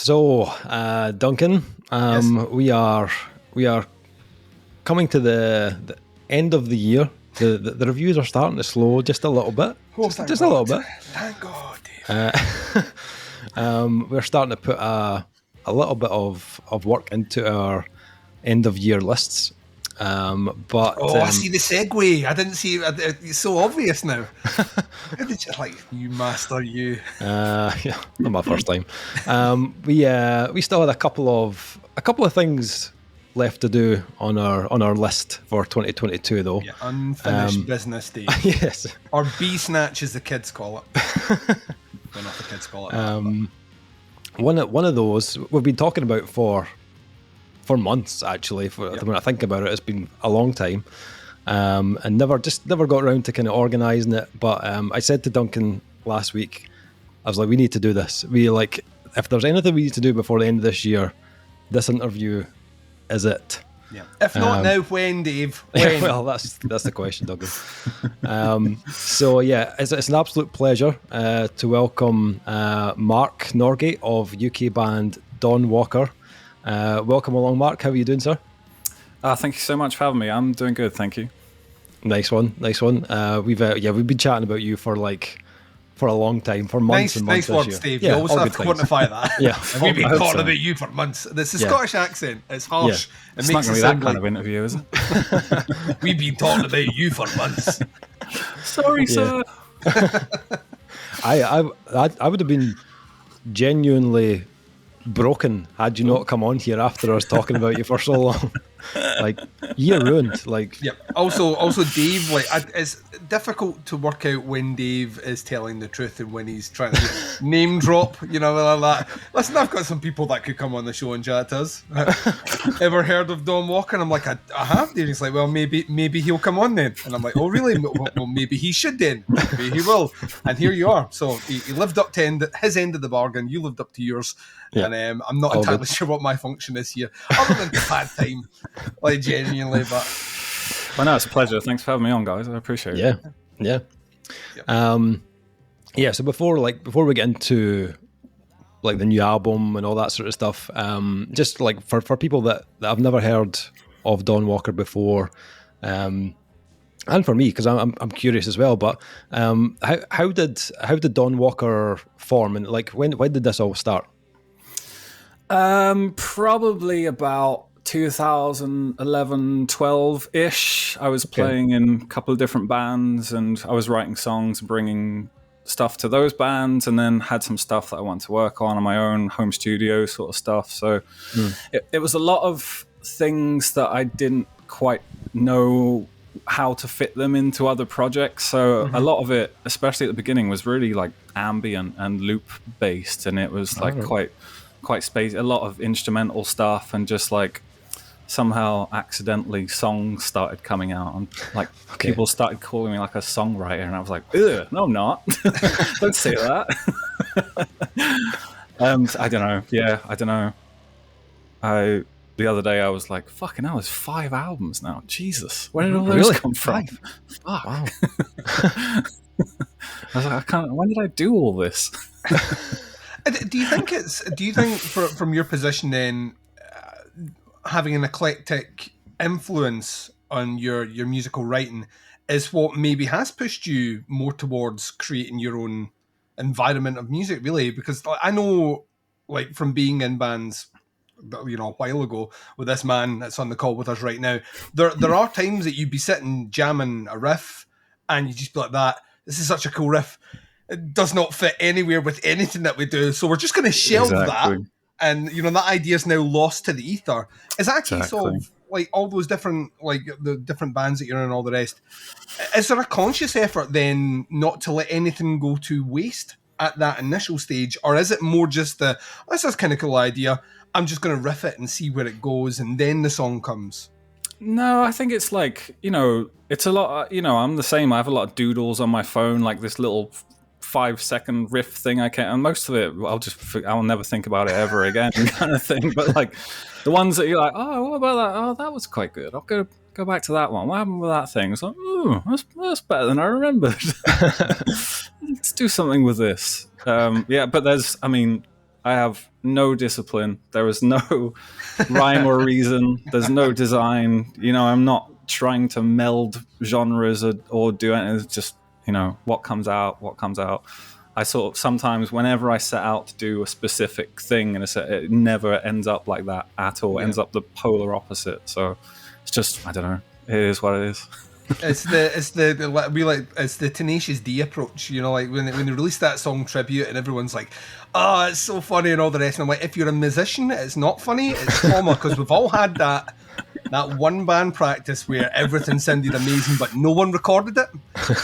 Duncan, Yes. we are coming to the end of the year. The reviews are starting to slow just a little bit. Just a little bit. Thank God, Dave. We're starting to put a little bit of work into our end of year lists. I see the segue. I didn't see it. It's so obvious now. It's just like, you master, you. Yeah, not my first time. We still had a couple of things left to do on our list for 2022, though. Yeah, unfinished business, Dave. Yes. Or B-snatch, as the kids call it. I don't know if the kids call it that, One of those we've been talking about for months, actually. When I think about it, it's been a long time, and never got around to kind of organising it. But I said to Duncan last week, I was like, we need to do this. If there's anything we need to do before the end of this year, this interview is it. Yeah. If not now, when, Dave? When? Well, that's the question, Duncan. So yeah, it's an absolute pleasure to welcome Mark Norgate of UK band Dawnwalker. Welcome along, Mark. How are you doing, sir? Thank you so much for having me. I'm doing good, thank you. Nice one. We've been chatting about you for a long time, for months and months. Nice words, Dave. You always have to quantify that. Yeah, we've been talking about you for months. This is a Scottish accent. It's harsh. Yeah. It's not going to be that kind of interview, is it? We've been talking about you for months. Sorry, sir. I would have been genuinely broken had you not come on here after us talking about you for so long. Year ruined. Yeah. Also, Dave. It's difficult to work out when Dave is telling the truth and when he's trying to name drop. Like that. Listen, I've got some people that could come on the show and chat to us. Ever heard of Dawnwalker? And I'm like, I have. And he's like, well, maybe he'll come on then. And I'm like, oh really? Well, maybe he should then. Maybe he will. And here you are. So he lived up to his end of the bargain. You lived up to yours. Yeah. And I'm not entirely sure what my function is here, other than to pad time. Genuinely, but well, no, it's a pleasure. Thanks for having me on, guys. I appreciate it. Yeah. So before we get into the new album and all that sort of stuff, just for people that have never heard of Dawnwalker before, and for me, because I'm curious as well. But how did Dawnwalker form, and when did this all start? Probably about 2011, 12-ish. I was playing in a couple of different bands, and I was writing songs and bringing stuff to those bands, and then had some stuff that I wanted to work on my own home studio sort of stuff. So it was a lot of things that I didn't quite know how to fit them into other projects. So a lot of it, especially at the beginning, was really ambient and loop based, and it was quite space, a lot of instrumental stuff, and just somehow accidentally songs started coming out, and people started calling me a songwriter, and I was like, ugh, no I'm not. Don't say that. I don't know. The other day I was like, fucking hell, there's 5 albums now. Jesus, where did all those come from? Fuck. Wow. I was like, when did I do all this? Do you think from your position then, having an eclectic influence on your musical writing is what maybe has pushed you more towards creating your own environment of music, really? Because I know, from being in bands, a while ago, with this man that's on the call with us right now, there are times that you'd be sitting jamming a riff and you just be like, this is such a cool riff. It does not fit anywhere with anything that we do, so we're just going to shelve that. And that idea is now lost to the ether. Is that a case of all those different the different bands that you're in and all the rest? Is there a conscious effort then not to let anything go to waste at that initial stage, or is it more just this is kind of cool idea, I'm just going to riff it and see where it goes, and then the song comes? No, I think it's it's a lot. I'm the same. I have a lot of doodles on my phone, this little 5-second riff thing and most of it I'll never think about it ever again kind of thing, but the ones that you're oh, what about that? Oh, that was quite good. I'll go back to that one. What happened with that thing? It's ooh, that's better than I remembered. Let's do something with this. But there's, I I have no discipline. There is no rhyme or reason. There's no design. You know, I'm not trying to meld genres or do anything. It's just, you know, what comes out. I sort of sometimes, whenever I set out to do a specific thing, and it never ends up like that at all. It ends up the polar opposite. So it's just, I don't know. It is what it is. It's the Tenacious D approach, you know, like when they released that song Tribute and everyone's like, oh, it's so funny and all the rest. And I'm like, if you're a musician, it's not funny, it's trauma, because we've all had that one band practice where everything sounded amazing but no one recorded it,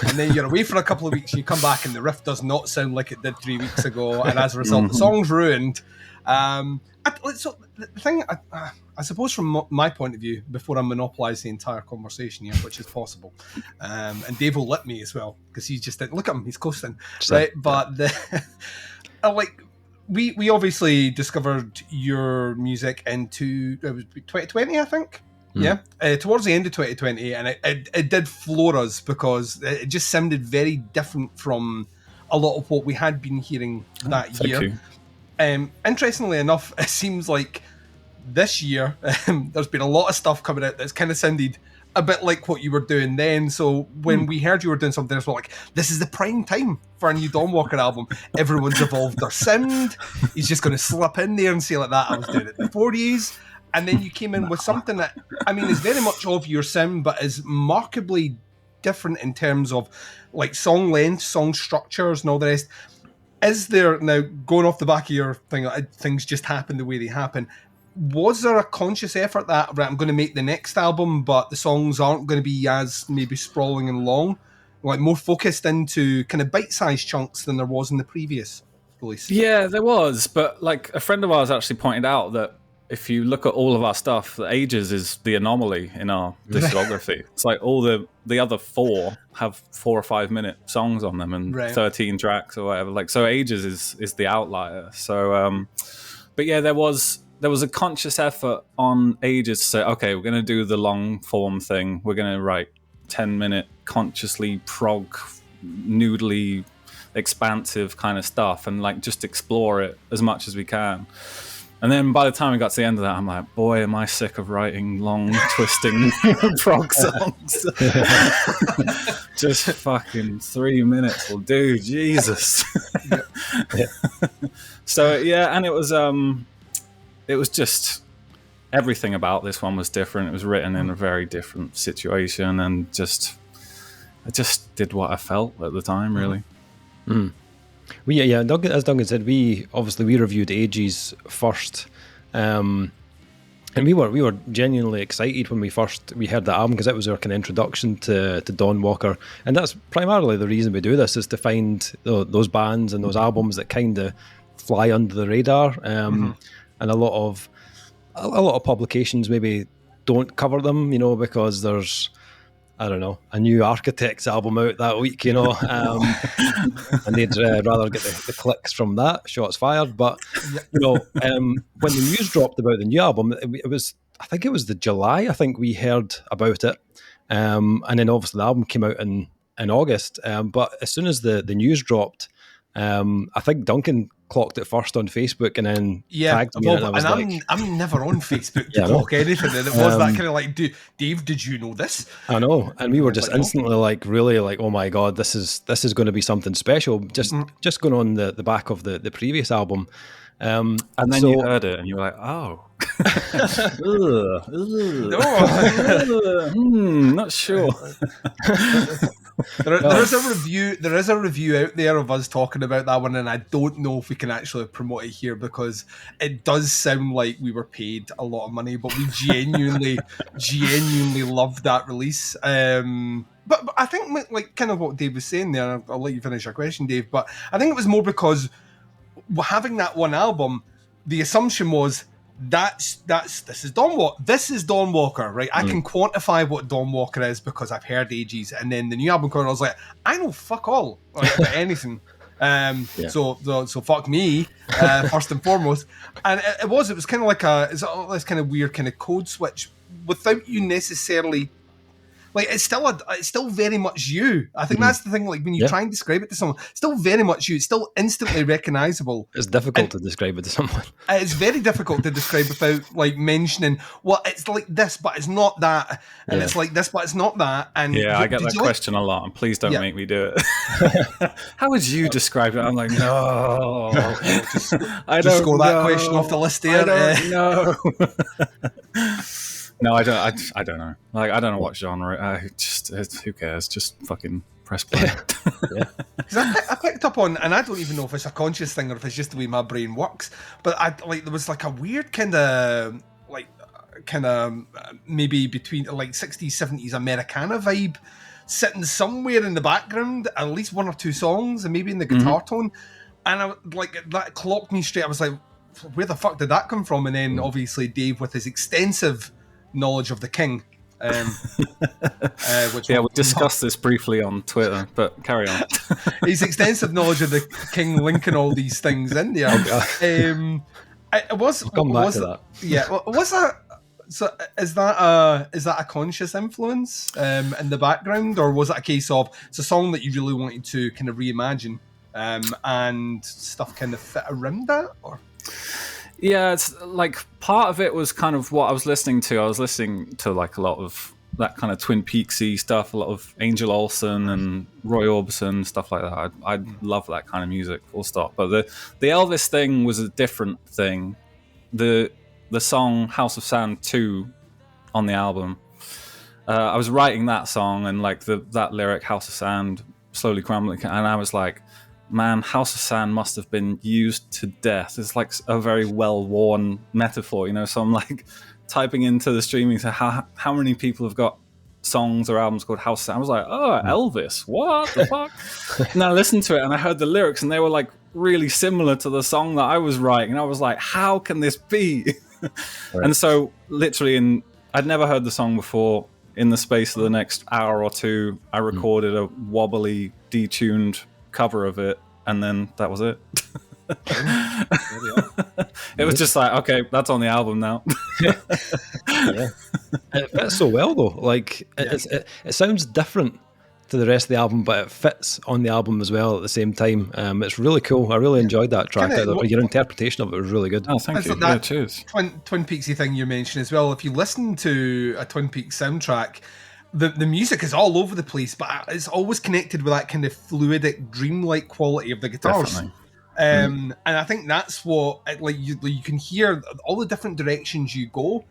and then you're away for a couple of weeks and you come back and the riff does not sound like it did 3 weeks ago, and as a result the song's ruined. So the thing, I suppose from my point of view, before I monopolise the entire conversation here, which is possible, and Dave will lip me as well, because he's just, look at him, he's coasting, right? But we obviously discovered your music into 2020, I think. Towards the end of 2020, and it did floor us, because it just sounded very different from a lot of what we had been hearing that year. Interestingly enough, it seems like this year there's been a lot of stuff coming out that's kind of sounded a bit like what you were doing then. So when we heard you were doing something else, we're like, this is the prime time for a new Dawnwalker album. Everyone's evolved their sound. He's just going to slip in there and say like that, I was doing it in the 40s. And then you came in with something that, I mean, is very much of your sound, but is markedly different in terms of like song length, song structures and all the rest. Is there, now going off the back of your thing, things just happen the way they happen, was there a conscious effort that, right, I'm going to make the next album, but the songs aren't going to be as maybe sprawling and long, like more focused into kind of bite-sized chunks than there was in the previous release? Yeah, there was, but like a friend of ours actually pointed out that if you look at all of our stuff, the Ages is the anomaly in our discography. It's like all the other 4 have 4 or 5 minute songs on them and 13 tracks or whatever. Like, so Ages is the outlier. So, but yeah, there was a conscious effort on Ages to say, okay, we're going to do the long form thing. We're going to write 10-minute, consciously prog, noodly, expansive kind of stuff, and like just explore it as much as we can. And then by the time we got to the end of that, I'm like, boy, am I sick of writing long, twisting prog songs. Just fucking 3 minutes will do, Jesus. So yeah, and it was just, everything about this one was different. It was written in a very different situation, and I just did what I felt at the time, really. As Duncan said, we reviewed Ages first, and we were genuinely excited when we heard the album, because it was our kind of introduction to Dawnwalker, and that's primarily the reason we do this, is to find those bands and those albums that kind of fly under the radar, and a lot of publications maybe don't cover them, you know, because there's, I don't know, a new Architects album out that week, you know, and they'd rather get the clicks from that, shots fired. But, you know, when the news dropped about the new album, it was, I think it was the July, I think we heard about it. And then obviously the album came out in August. But as soon as the news dropped, I think Duncan clocked it first on Facebook and then tagged me. I'm never on Facebook to clock anything, and it was that kind of like, Dave, did you know this? I know, and we were just instantly like, really like, oh my god, this is going to be something special. Just going on the back of the previous album, and then you heard it and you were like, oh. Not sure. There is a review out there of us talking about that one, and I don't know if we can actually promote it here, because it does sound like we were paid a lot of money, but we genuinely loved that release. But I think, like kind of what Dave was saying there, I'll let you finish your question, Dave, but I think it was more because having that one album, the assumption was this is Dawnwalker. This is Dawnwalker, right? I can quantify what Dawnwalker is because I've heard Ages, and then the new album came out, I was like, I know fuck all about anything. So fuck me, first and foremost. And it was kind of like this kind of weird kind of code switch without you necessarily like it's still very much you. I think that's the thing. Like when you try and describe it to someone, it's still very much you. It's still instantly recognizable. It's difficult to describe it to someone. It's very difficult to describe without like mentioning, well, it's like this, but it's not that, and it's like this, but it's not that. And I get that question a lot, and please don't make me do it. How would you describe it? I'm like, no, I don't score that question off the list there. I don't know. No, I don't know. Like, I don't know what genre. Who cares? Just fucking press play. Because I picked up on, and I don't even know if it's a conscious thing or if it's just the way my brain works. But there was like a weird kind of maybe between like 60s, 70s Americana vibe sitting somewhere in the background, at least one or two songs, and maybe in the guitar tone. And that clocked me straight. I was like, where the fuck did that come from? And then obviously Dave, with his extensive knowledge of the King, which we discussed this briefly on Twitter, but carry on. His extensive knowledge of the King linking all these things in there. We'll come back to that. Yeah, was that? So is that a conscious influence in the background, or was it a case of it's a song that you really wanted to kind of reimagine and stuff kind of fit around that, or? Yeah, it's like part of it was kind of what I was listening to. I was listening to like a lot of that kind of Twin Peaksy stuff, a lot of Angel Olsen and Roy Orbison, stuff like that. I love that kind of music, full stop. But the Elvis thing was a different thing. The song House of Sand 2 on the album, I was writing that song and like that lyric, House of Sand, slowly crumbling, and I was like, man, House of Sand must have been used to death. It's like a very well-worn metaphor, you know? So I'm like typing into the streaming, so how many people have got songs or albums called House of Sand? I was like, oh, Elvis, what the fuck? And I listened to it and I heard the lyrics and they were like really similar to the song that I was writing. And I was like, how can this be? Right. And so literally I'd never heard the song before. In the space of the next hour or two, I recorded a wobbly, detuned cover of it, and then that was it. It was just like, okay, that's on the album now. It fits so well though. Like it sounds different to the rest of the album, but it fits on the album as well at the same time. It's really cool. I really enjoyed that track. Your interpretation of it was really good. Oh, thank you. That cheers. Twin Peaksy thing you mentioned as well. If you listen to a Twin Peaks soundtrack, the music is all over the place, but it's always connected with that kind of fluidic, dreamlike quality of the guitars. Definitely. And I think that's what you can hear all the different directions you go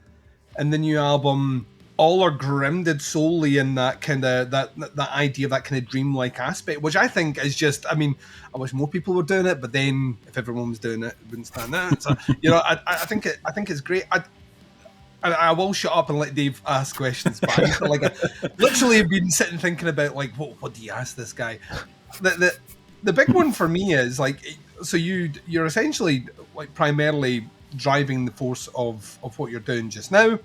in the new album. All are grounded solely in that kind of that idea of that kind of dreamlike aspect, which I think is just. I mean, I wish more people were doing it, but then if everyone was doing it wouldn't stand out. So I think it's great. I will shut up and let Dave ask questions, but I literally have been sitting thinking about like what do you ask this guy? The big one for me is like, so you're essentially like primarily driving the force of what you're doing just now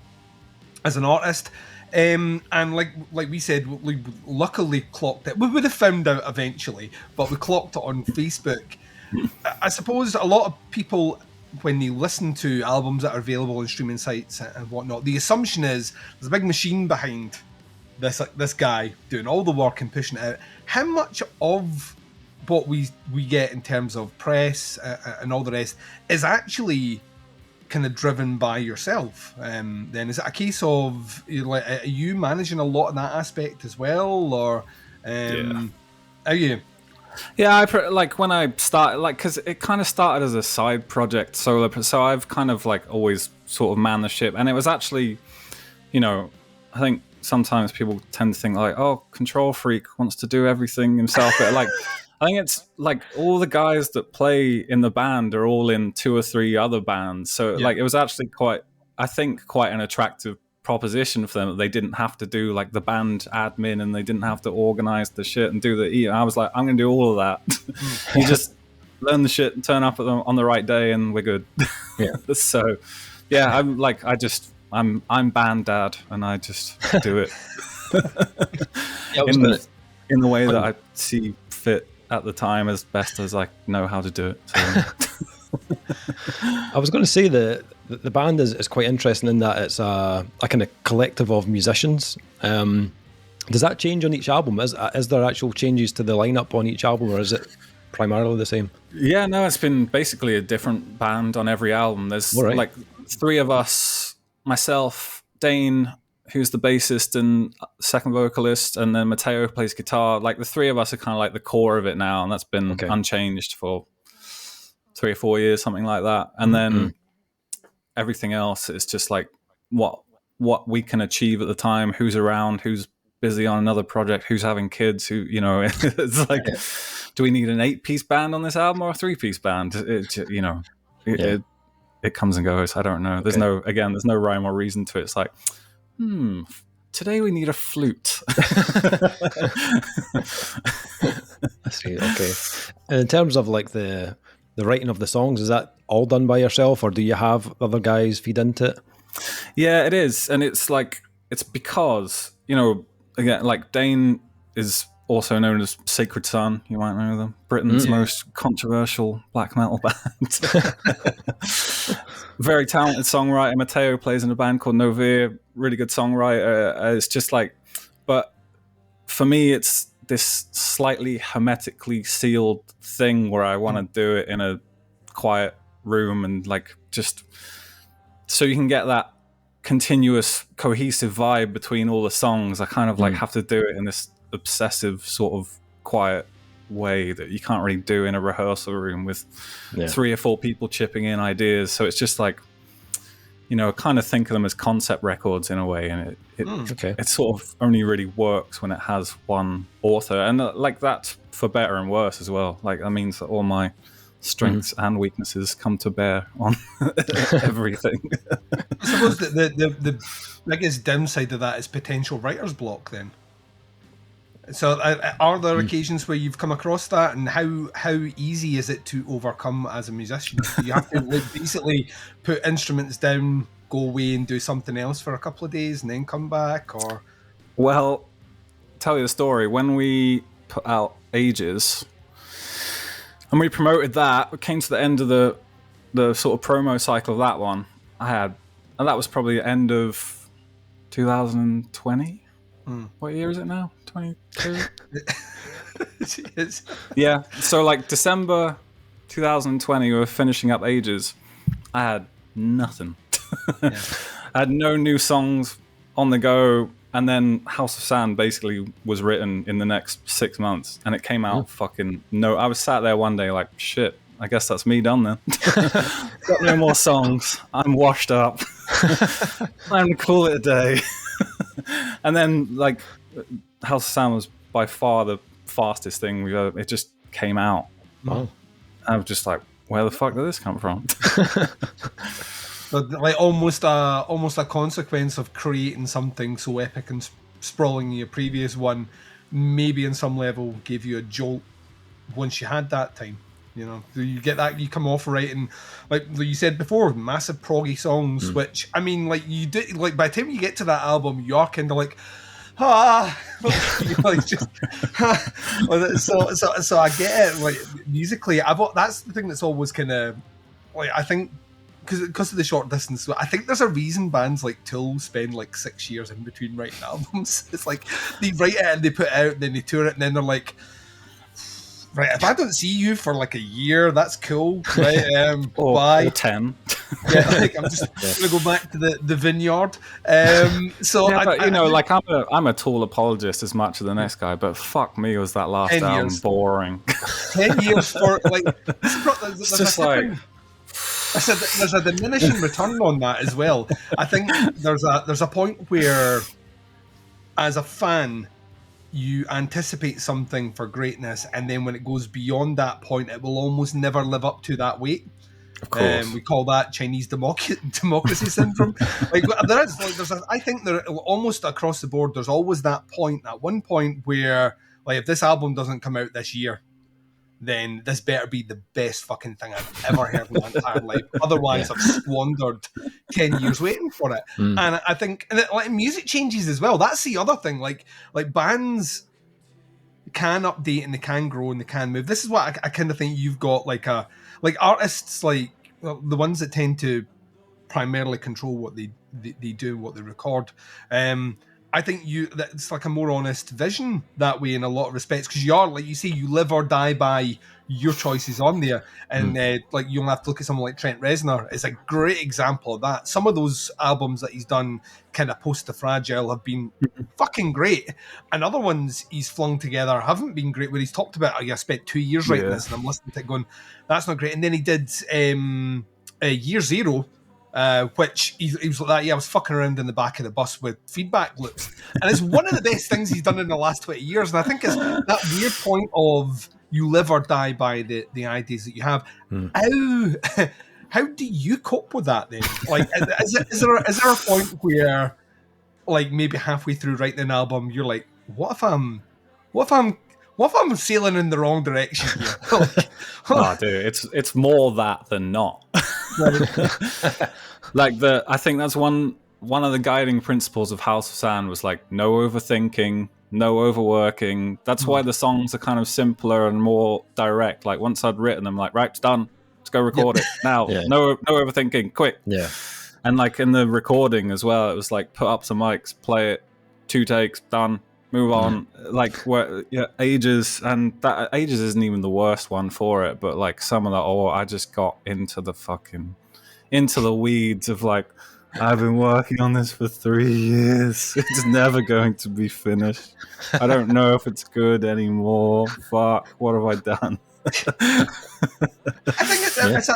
as an artist, and like we said, we luckily clocked it. We would have found out eventually, but we clocked it on Facebook. I suppose a lot of people, when they listen to albums that are available on streaming sites and whatnot, the assumption is there's a big machine behind this guy doing all the work and pushing it out. How much of what we get in terms of press and all the rest is actually kind of driven by yourself? Then is it a case of are you managing a lot in that aspect as well, or are you? Yeah, like when I started, like, because it kind of started as a side project solo, so I've kind of like always sort of manned the ship, and it was actually, I think sometimes people tend to think like, oh, Control Freak wants to do everything himself, but like I think it's like all the guys that play in the band are all in 2 or 3 other bands. So like it was actually quite an attractive proposition for them that they didn't have to do like the band admin and they didn't have to organize the shit and do the. I was like, I'm going to do all of that. You just learn the shit and turn up on the right day and we're good. Yeah. So yeah, I'm like, I'm band dad and I just do it in the way that I see fit at the time as best as I know how to do it. So. I was going to say the band is quite interesting in that it's a kind of collective of musicians. Does that change on each album? Is there actual changes to the lineup on each album, or is it primarily the same? Yeah, no, it's been basically a different band on every album. There's like three of us, myself, Dane, who's the bassist and second vocalist, and then Matteo plays guitar. Like the three of us are kind of like the core of it now, and that's been unchanged for 3 or 4 years, something like that. And then everything else is just like what we can achieve at the time, who's around, who's busy on another project, who's having kids, who, you know, it's like, do we need an 8-piece band on this album or a 3-piece band? It comes and goes. I don't know. There's no rhyme or reason to it. It's like, today we need a flute. I see. Okay. And in terms of like the writing of the songs, is that all done by yourself, or do you have other guys feed into it? Yeah, it is. And it's like, it's because, you know, again, like Dane is also known as Sacred Sun. You might know them. Britain's most controversial black metal band. Very talented songwriter. Matteo plays in a band called Novir. Really good songwriter. It's just like, but for me, it's this slightly hermetically sealed thing where I want to do it in a quiet room and like just so you can get that continuous cohesive vibe between all the songs. I kind of like have to do it in this obsessive sort of quiet way that you can't really do in a rehearsal room with 3 or 4 people chipping in ideas. So it's just like, you know, kind of think of them as concept records in a way, and it sort of only really works when it has one author, and like that for better and worse as well. Like that means that all my strengths and weaknesses come to bear on everything. I suppose the biggest downside of that is potential writer's block then. So are there occasions where you've come across that, and how easy is it to overcome as a musician? Do you have to basically put instruments down, go away and do something else for a couple of days and then come back? Or well, tell you the story. When we put out Ages and we promoted that, we came to the end of the sort of promo cycle of that one. And that was probably the end of 2020. What year is it now? 22? Yeah. So like December 2020, we were finishing up Ages. I had nothing. I had no new songs on the go. And then House of Sand basically was written in the next 6 months. And it came out I was sat there one day like, shit, I guess that's me done then. Got no more songs. I'm washed up. Time to call it a day. And then like House of Sand was by far the fastest thing we've ever. It just came out. Wow. I was just like, where the fuck did this come from? But like almost a consequence of creating something so epic and sprawling in your previous one, maybe in some level gave you a jolt once you had that time. You know, you get that, you come off writing, like you said before, massive proggy songs, which, I mean, like you do, like by the time you get to that album, you're kind of like, like just, so I get it. Like musically, that's the thing that's always kind of, like I think, because of the short distance, I think there's a reason bands like Tool spend like 6 years in between writing albums. It's like they write it and they put it out, and then they tour it, and then they're like, right, if I don't see you for like a year, that's cool, right? Bye. Or 10. Yeah, like I'm just gonna go back to the vineyard. So yeah, but, like I'm a Tool apologist as much as the next guy, but fuck me, was that last album boring? 10 years for like it's just like. I said there's a diminishing return on that as well. I think there's a point where, as a fan, you anticipate something for greatness, and then when it goes beyond that point, it will almost never live up to that weight. Of course, we call that Chinese democracy syndrome. Like I think there almost across the board, there's always that one point where, like, if this album doesn't come out this year, then this better be the best fucking thing I've ever heard in my entire life. Otherwise, I've squandered 10 years waiting for it. And I think, and like music changes as well. That's the other thing. Like bands can update and they can grow and they can move. This is what I kind of think you've got like artists, like the ones that tend to primarily control what they do, what they record. I I think that's like a more honest vision that way in a lot of respects, because you are, like you say, you live or die by your choices on there, and like you only have to look at someone like Trent Reznor is a great example of that. Some of those albums that he's done, kind of post to Fragile, have been fucking great, and other ones he's flung together haven't been great. Where he's talked about, I spent 2 years writing this, and I'm listening to it going, that's not great. And then he did Year Zero. Which he was like that. Yeah, I was fucking around in the back of the bus with feedback loops, and it's one of the best things he's done in the last 20 years. And I think it's that weird point of you live or die by the ideas that you have. How do you cope with that then? Like, is there a point where, like, maybe halfway through writing an album, you're like, what if I'm sailing in the wrong direction here? Oh, dude, it's more that than not. Like I think that's one of the guiding principles of House of Sand was like no overthinking, no overworking. That's why the songs are kind of simpler and more direct. Like once I'd written them, like right, it's done. Let's go record it now. No overthinking, quick. Yeah. And like in the recording as well, it was like put up some mics, play it, 2 takes, done. Move on, like Ages, and that Ages isn't even the worst one for it, but like some of that, I just got into the weeds of like, I've been working on this for 3 years. It's never going to be finished. I don't know if it's good anymore. Fuck, what have I done? I think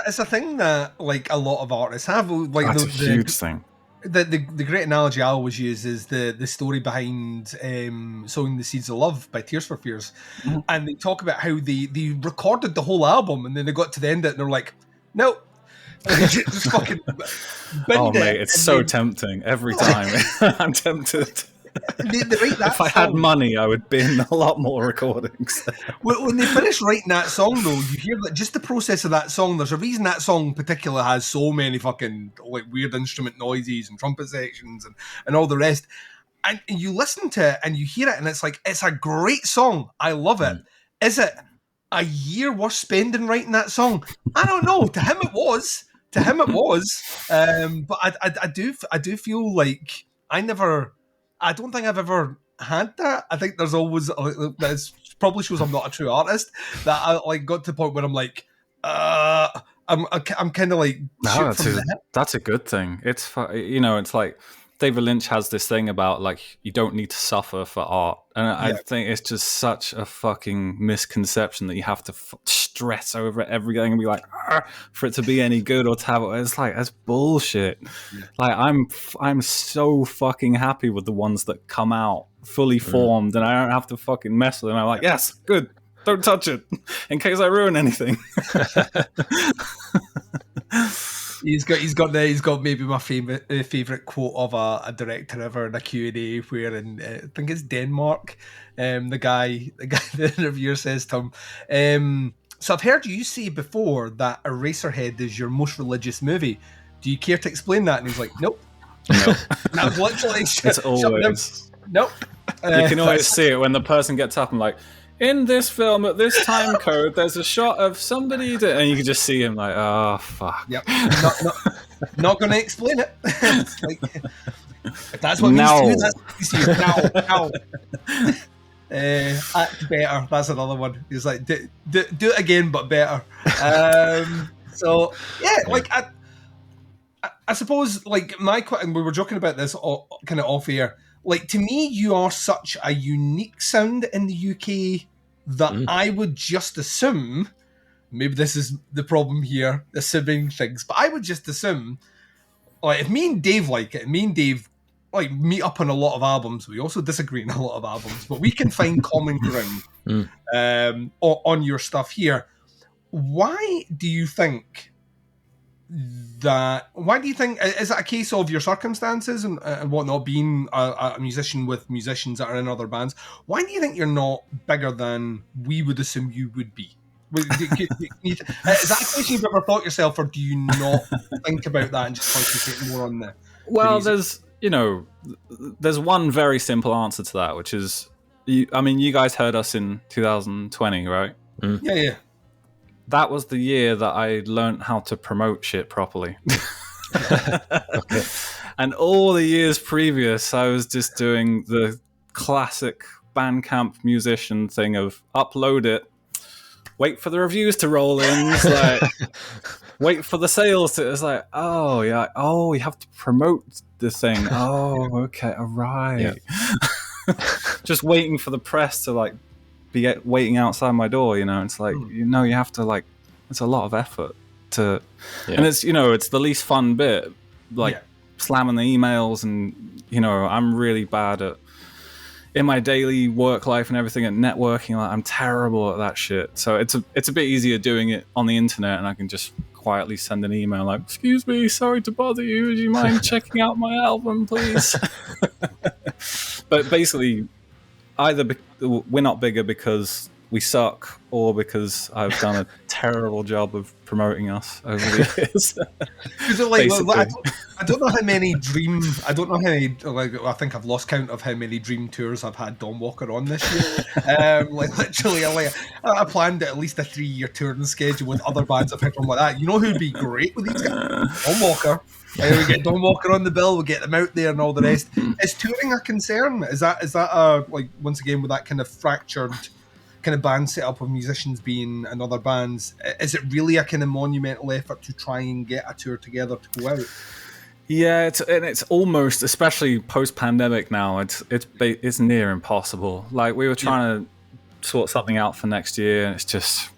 it's a thing that like a lot of artists have. Like that's a huge thing. The great analogy I always use is the story behind Sowing the Seeds of Love by Tears for Fears. And they talk about how they recorded the whole album and then they got to the end of it and they're like, no. Just fucking oh mate, it's so tempting every time. I'm tempted. If I had money, I would bin a lot more recordings. When they finish writing that song, though, you hear that just the process of that song. There's a reason that song in particular has so many fucking like weird instrument noises and trumpet sections and all the rest. And you listen to it and you hear it, and it's like it's a great song. I love it. Is it a year worth spending writing that song? I don't know. To him, it was. But I do feel like I don't think I've ever had that. I think there's always that probably shows I'm not a true artist. That I like got to the point where I'm like, I'm kind of like. No, that's a good thing. It's it's like David Lynch has this thing about like you don't need to suffer for art, and I think it's just such a fucking misconception that you have to stress over everything and be like for it to be any good or to have it. It's like that's bullshit. Like I'm so fucking happy with the ones that come out fully formed, and I don't have to fucking mess with them. I'm like, yes, good. Don't touch it in case I ruin anything. He's got maybe my favorite quote of a director ever in a Q&A where I think it's Denmark. The guy the interviewer says to him, so I've heard you say before that Eraserhead is your most religious movie. Do you care to explain that? And he's like, nope. No. That was literally it's always nope. You can always see it when the person gets up and like, in this film at this time code, there's a shot of somebody, and you can just see him like, oh fuck. Yep. Not going to explain it. Like, if that's what now. We do, that's what we see. Now. Act better. That's another one. He's like, do it again, but better. So yeah, like I suppose like and we were joking about this kind of off air. Like to me, you are such a unique sound in the UK that I would just assume, maybe this is the problem here, assuming things, but I would just assume, like if me and Dave like it, and me and Dave like meet up on a lot of albums, we also disagree on a lot of albums, but we can find common ground on your stuff here. Why do you think is it a case of your circumstances and whatnot, being a musician with musicians that are in other bands? Why do you think you're not bigger than we would assume you would be? Is that a question you've ever thought yourself, or do you not think about that and just concentrate more on the there's one very simple answer to that, which is you guys heard us in 2020, right? Yeah. That was the year that I learned how to promote shit properly. Okay. And all the years previous, I was just doing the classic Bandcamp musician thing of upload it, wait for the reviews to roll in. It's like, wait for the sales to. It's like, oh yeah, oh, you have to promote the thing. Oh, okay, all right. Yeah. Just waiting for the press to like be waiting outside my door. It's like you have to like. It's a lot of effort to, and it's it's the least fun bit, like slamming the emails, and I'm really bad at. In my daily work life and everything at networking, like, I'm terrible at that shit. So it's a bit easier doing it on the internet, and I can just quietly send an email like, "Excuse me, sorry to bother you. Would you mind checking out my album, please?" But basically, either we're not bigger because we suck, or because I've done a terrible job of promoting us over the years. I don't know how many dream. I don't know how many. Like, I think I've lost count of how many dream tours I've had Dawnwalker on this year. Literally, I planned at least a 3-year touring schedule with other bands I've picked from like that. You know who'd be great with these guys? Dawnwalker. We get Dawnwalker on the bill. We get them out there and all the rest. Is touring a concern? Is that a like once again with that kind of fractured kind of band setup of musicians being in other bands? Is it really a kind of monumental effort to try and get a tour together to go out? Yeah, it's almost, especially post-pandemic now, it's near impossible. Like, we were trying to sort something out for next year, and it's just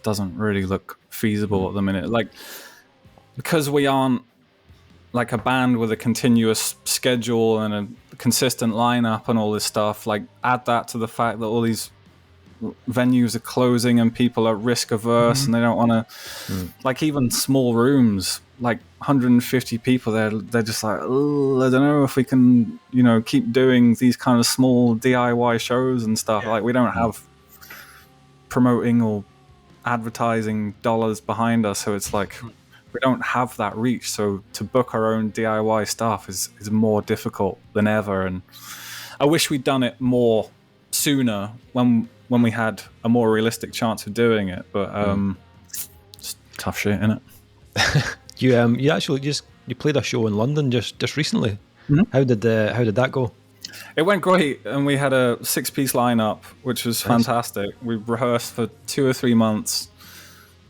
doesn't really look feasible at the minute. Like, because we aren't like a band with a continuous schedule and a consistent lineup and all this stuff. Like, add that to the fact that all these venues are closing and people are risk averse and they don't want to like, even small rooms like 150 people they're just like, oh, I don't know if we can keep doing these kind of small DIY shows and stuff. Like, we don't have promoting or advertising dollars behind us, so it's like we don't have that reach. So to book our own DIY stuff is more difficult than ever, and I wish we'd done it more sooner when we had a more realistic chance of doing it, but it's tough shit, innit? You actually you played a show in London just recently. How did that go? It went great, and we had a 6-piece lineup, which was fantastic. We rehearsed for 2 or 3 months.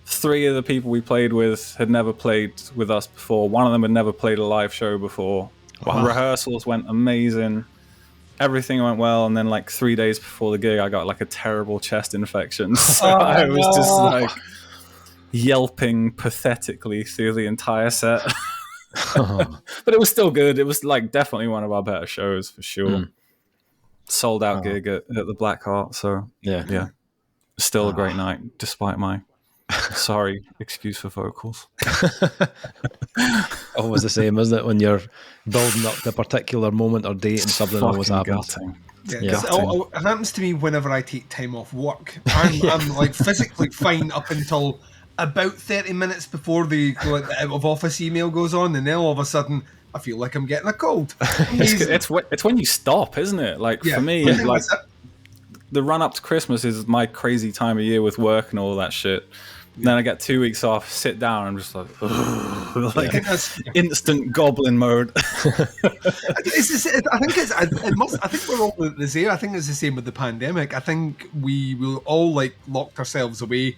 3 of the people we played with had never played with us before. One of them had never played a live show before. Wow. Rehearsals went amazing. Everything went well, and then like 3 days before the gig, I got like a terrible chest infection. So I was just like yelping pathetically through the entire set. But it was still good. It was like definitely one of our better shows for sure. Sold out gig at the Black Heart. So yeah, still a great night despite my sorry excuse for vocals. Always the same, isn't it? When you're building up to a particular moment or date and something always happens. It happens to me whenever I take time off work. I'm like physically fine up until about 30 minutes before the out of office email goes on, and then all of a sudden I feel like I'm getting a cold. It's when you stop, isn't it? Like, for me, like the run up to Christmas is my crazy time of year with work and all that shit. Then I get 2 weeks off, sit down, I'm just like, instant goblin mode. I think we're all the same. I think it's the same with the pandemic. I think we will all like locked ourselves away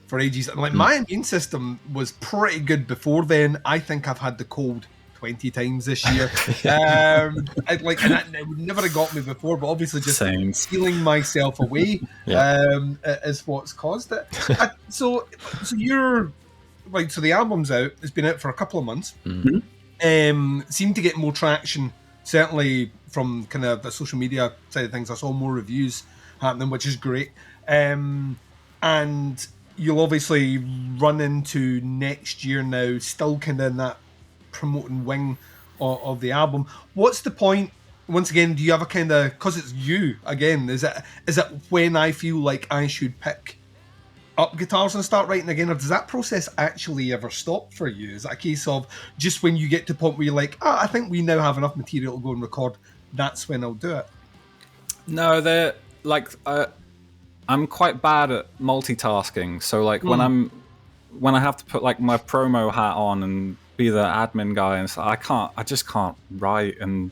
for ages. And like my immune system was pretty good before then. I think I've had the cold 20 times this year. It would never have got me before, but obviously just sealing myself away is what's caused it. So you're like, so the album's out. It's been out for a couple of months. Seemed to get more traction, certainly from kind of the social media side of things. I saw more reviews happening, which is great. And you'll obviously run into next year now, still kind of in that promoting wing of the album. What's the point? Once again, do you have a kind of, because it's you again, is it when I feel like I should pick up guitars and start writing again, or does that process actually ever stop for you? Is that a case of just when you get to a point where you're like, I think we now have enough material to go and record, that's when I'll do it? No, they're like, I'm quite bad at multitasking. So like when I have to put like my promo hat on and be the admin guy, and so I just can't write and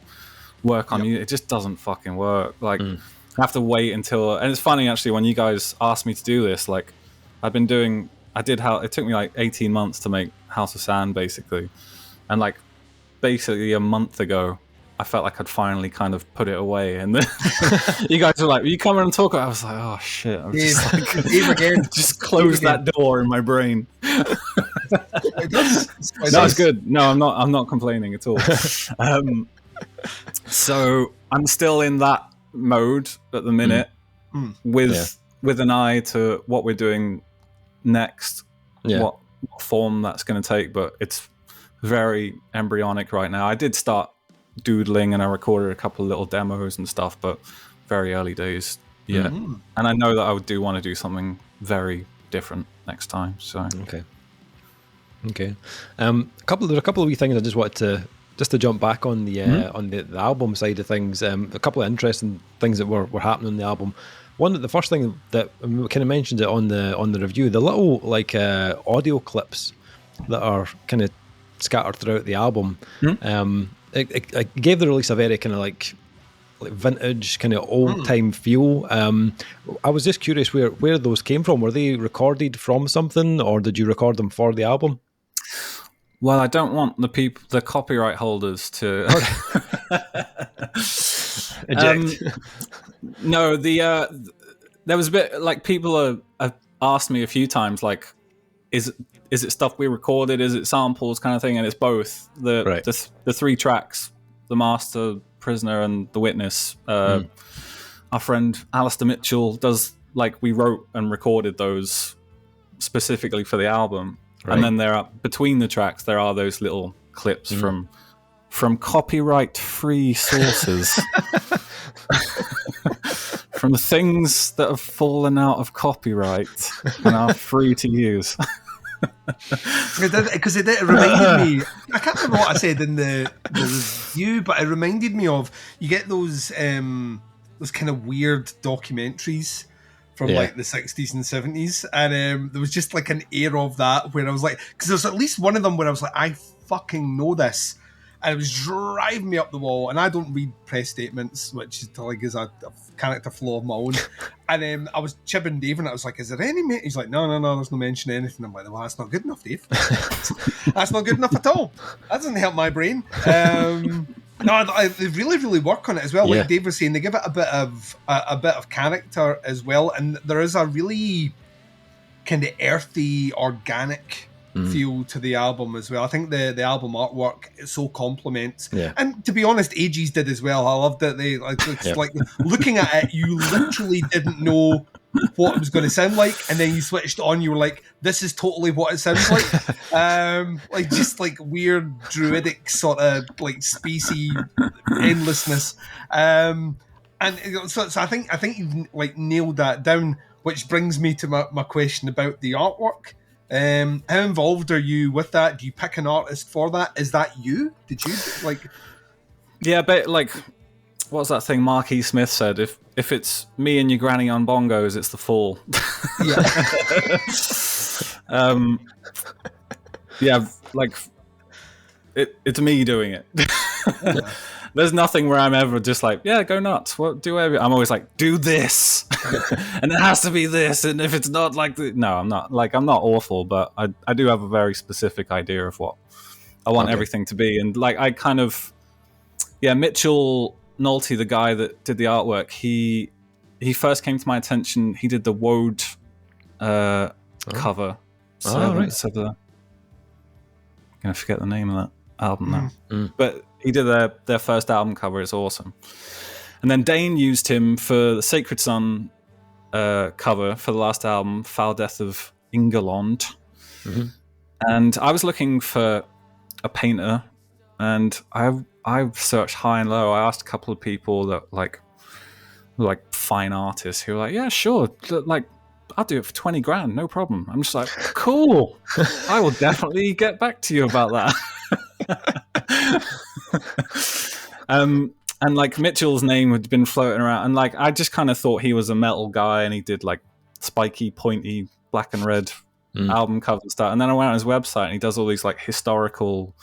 work on it. It just doesn't fucking work. Like, I have to wait until, and it's funny actually when you guys asked me to do this. Like, it took me like 18 months to make House of Sand basically, and like basically a month ago I felt like I'd finally kind of put it away, and then you guys were like, "Will you come in and talk?" I was like, "Oh shit!" I'm just like, again. just close that door in my brain. No, it's good. No, I'm not complaining at all. So I'm still in that mode at the minute, with an eye to what we're doing next, what form that's going to take. But it's very embryonic right now. I did start doodling and I recorded a couple of little demos and stuff, but very early days. And I know that I do want to do something very different next time. So okay. There's a couple of wee things I just wanted to jump back on the album side of things. A couple of interesting things that were happening on the album. The first thing that we kind of mentioned it on the review, the little like audio clips that are kind of scattered throughout the album. It gave the release a very kind of like vintage, kind of old time feel. I was just curious where those came from. Were they recorded from something, or did you record them for the album? Well, I don't want the copyright holders to eject. No, there was a bit like people have asked me a few times, like, is it stuff we recorded? Is it samples, kind of thing? And it's both. The three tracks, The Master, Prisoner, and The Witness. Our friend Alistair Mitchell does, like, we wrote and recorded those specifically for the album. Right. And then between the tracks, there are those little clips from copyright-free sources. From things that have fallen out of copyright and are free to use. Because it reminded me, I can't remember what I said in the review, but it reminded me of, you get those kind of weird documentaries from like the 60s and 70s, and there was just like an air of that where I was like, because there's at least one of them where I was like, I fucking know this, and it was driving me up the wall. And I don't read press statements, which is a character flaw of my own. And I was chipping Dave, and I was like, "Is there any?" He's like, "No, there's no mention of anything." I'm like, "Well, that's not good enough, Dave. That's not good enough at all. That doesn't help my brain." No, they really, really work on it as well. Like Dave was saying, they give it a bit of character as well, and there is a really kind of earthy, organic feel to the album as well. I think the album artwork so complements, and to be honest, AGs did as well. I loved it. They like looking at it, you literally didn't know what it was going to sound like, and then you switched on, you were like, this is totally what it sounds like. Like just like weird druidic sort of like spacey endlessness, and so I think you've like nailed that down, which brings me to my question about the artwork. How involved are you with that? Do you pick an artist for that? Is that you? Did you like? Yeah, but like, what's that thing Mark E. Smith said? If it's me and your granny on bongos, it's The Fall. Like it's me doing it. There's nothing where I'm ever just like, yeah, go nuts. What do everything? I'm always like, do this, and it has to be this. And if it's not like, no, I'm not. Like, I'm not awful, but I do have a very specific idea of what I want everything to be. And like, I kind of, Mitchell Nolte, the guy that did the artwork, he first came to my attention. He did the Woad cover. I'm gonna forget the name of that album now, but he did their first album cover. It's awesome. And then Dane used him for the Sacred Son cover for the last album, Foul Death of Ingerlond. And I was looking for a painter, and I searched high and low. I asked a couple of people that like fine artists who were like, yeah, sure, like I'll do it for 20 grand, no problem. I'm just like, cool. I will definitely get back to you about that. And like Mitchell's name had been floating around, and like I just kind of thought he was a metal guy, and he did like spiky, pointy, black and red album cover stuff. And then I went on his website and he does all these like historical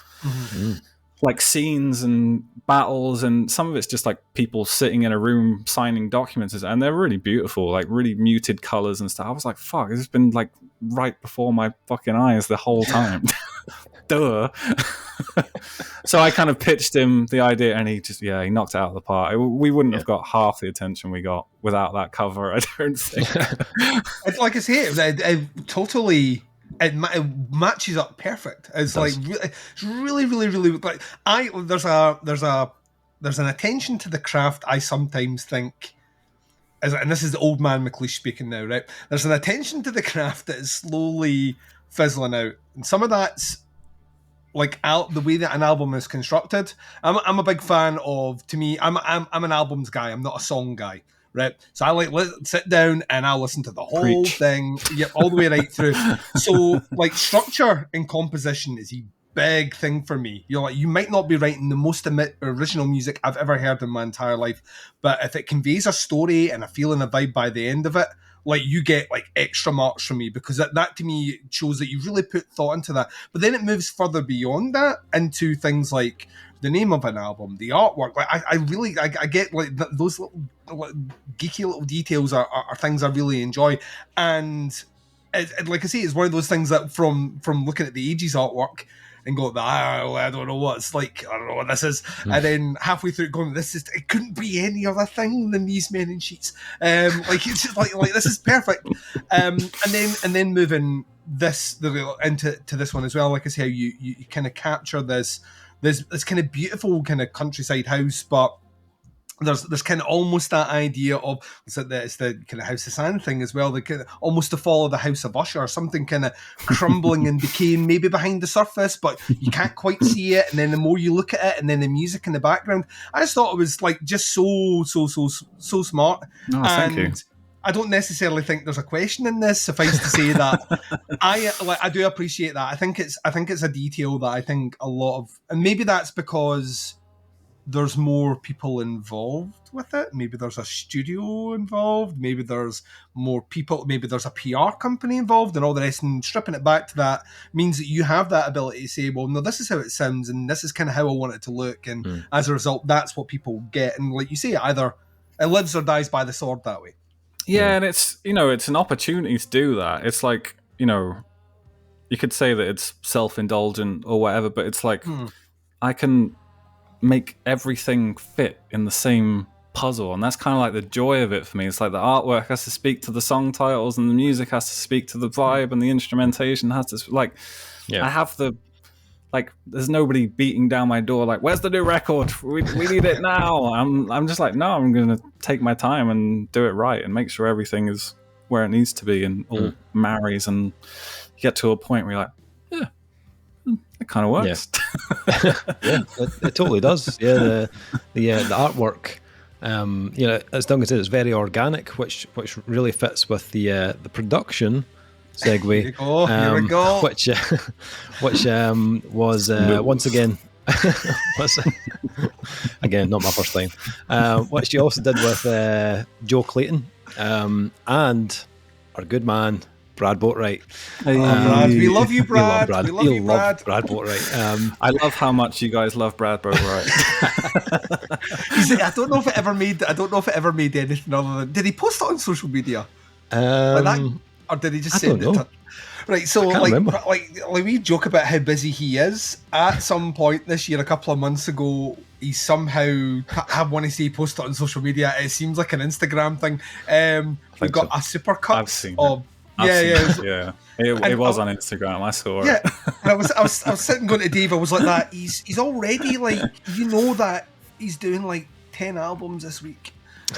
like scenes and battles, and some of it's just like people sitting in a room signing documents, and they're really beautiful, like really muted colors and stuff. I was like, fuck, this has been like right before my fucking eyes the whole time. Duh. So I kind of pitched him the idea, and he knocked it out of the park. We wouldn't have got half the attention we got without that cover, I don't think. It's like I say, it totally. It matches up perfect. It's like it's really, really, really like there's an attention to the craft. I sometimes think, and this is the old man McLeish speaking now, right? There's an attention to the craft that is slowly fizzling out, and some of that's like the way that an album is constructed. I'm a big fan of. To me, I'm an albums guy. I'm not a song guy. Right, so I sit down and I'll listen to the whole thing, all the way right through. So, like, structure and composition is a big thing for me. You're like, you might not be writing the most original music I've ever heard in my entire life, but if it conveys a story and a feeling, a vibe by the end of it, like, you get like extra marks from me, because that to me shows that you really put thought into that. But then it moves further beyond that into things like the name of an album, the artwork. Like, I get like those little geeky little details are things I really enjoy. And like I say, it's one of those things that from looking at the Ages artwork and go, I don't know what it's like, I don't know what this is, and then halfway through going, it couldn't be any other thing than these men in sheets. Like, it's just like this is perfect. And then moving into this one as well, like I say, how you kind of capture this kind of beautiful kind of countryside house, but there's kind of almost that idea of it's the kind of House of Sand thing as well, the kind of almost to follow the House of Usher, something kind of crumbling and decaying maybe behind the surface, but you can't quite see it. And then the more you look at it, and then the music in the background, I just thought it was like just so smart. Oh, thank you. I don't necessarily think there's a question in this. Suffice to say that I do appreciate that. I think it's a detail that I think a lot of, and maybe that's because there's more people involved with it. Maybe there's a studio involved. Maybe there's more people. Maybe there's a PR company involved and all the rest. And stripping it back to that means that you have that ability to say, well, no, this is how it sounds, and this is kind of how I want it to look. And as a result, that's what people get. And like you say, either it lives or dies by the sword that way. Yeah, and it's an opportunity to do that. It's like, you could say that it's self-indulgent or whatever, but it's like I can make everything fit in the same puzzle, and that's kind of like the joy of it for me. It's like the artwork has to speak to the song titles, and the music has to speak to the vibe, and the instrumentation has to I have the there's nobody beating down my door like, where's the new record, we need it now. I'm just like, no, I'm gonna take my time and do it right and make sure everything is where it needs to be and all marries, and you get to a point where you're like, it kind of works. Yeah, it totally does. Yeah, the artwork, as Duncan said, it's very organic, which really fits with the production segue. Here we go. Which was once again, again, not my first time. Which you also did with Joe Clayton and our good man Brad Boatwright. Brad, we love you, Brad. We love you, Brad. Brad Boatwright. I love how much you guys love Brad Boatwright. I don't know if it ever made anything other than. Did he post it on social media? Like that? Or did he just send it? Right, so like we joke about how busy he is. At some point this year, a couple of months ago, he somehow had one he posted it on social media. It seems like an Instagram thing. We've got a supercut. I've seen it. It was on Instagram. I saw it. Yeah, and I was sitting going to Dave. I was like, that he's already like, that he's doing like 10 albums this week.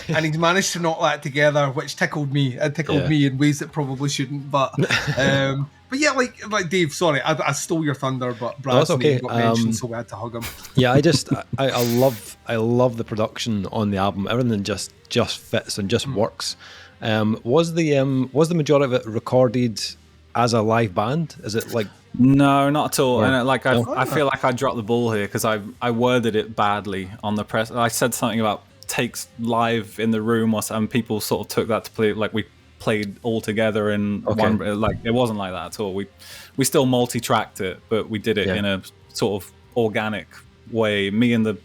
And he's managed to knock that together, which tickled me. It tickled me in ways that probably shouldn't. But yeah, like Dave, sorry, I stole your thunder, but Brad's name got mentioned, so we had to hug him. Yeah, I love the production on the album. Everything just fits and just works. Was the majority of it recorded as a live band? Is it like? No, not at all. And I feel like I dropped the ball here because I worded it badly on the press. I said something about takes live in the room or something. People sort of took that to play like we played all together in one. Like it wasn't like that at all. We still multi-tracked it, but we did it in a sort of organic way. Me and the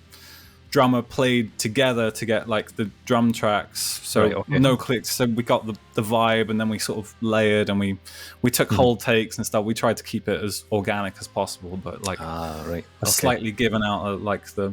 drummer played together to get like the drum tracks, so no clicks, so we got the vibe, and then we sort of layered, and we took whole takes and stuff. We tried to keep it as organic as possible, but like slightly given out like the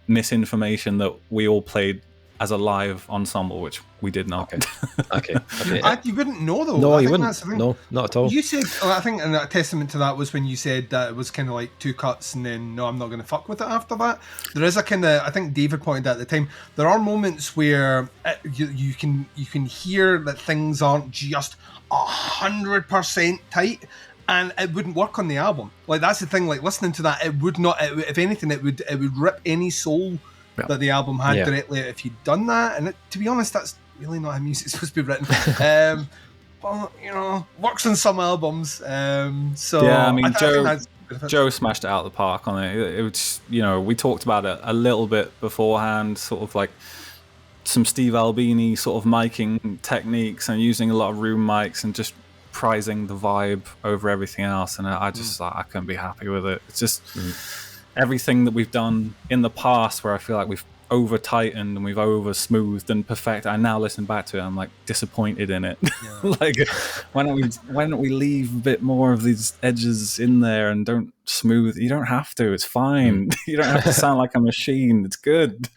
misinformation that we all played as a live ensemble, which we did not. You wouldn't know though. No, you wouldn't. No, not at all. You said, I think, and a testament to that was when you said that it was kind of like 2 cuts, and then no, I'm not going to fuck with it after that. There is a kind of, I think David pointed out at the time, there are moments where you can hear that things aren't just 100% tight. And it wouldn't work on the album. Like that's the thing. Like listening to that, it would not. If anything, it would rip any soul that the album had directly if you'd done that. And to be honest, that's really not how music's supposed to be written. Well, you know, works on some albums. So yeah, I mean, Joe smashed it out of the park on it. It was, you know, we talked about it a little bit beforehand, sort of like some Steve Albini sort of miking techniques and using a lot of room mics and just prizing the vibe over everything else. And I just I couldn't be happy with it. It's just everything that we've done in the past where I feel like we've over tightened and we've over smoothed and perfect. I now listen back to it, I'm like disappointed in it. Like why don't we leave a bit more of these edges in there and don't smooth? You don't have to, it's fine. You don't have to sound like a machine, it's good.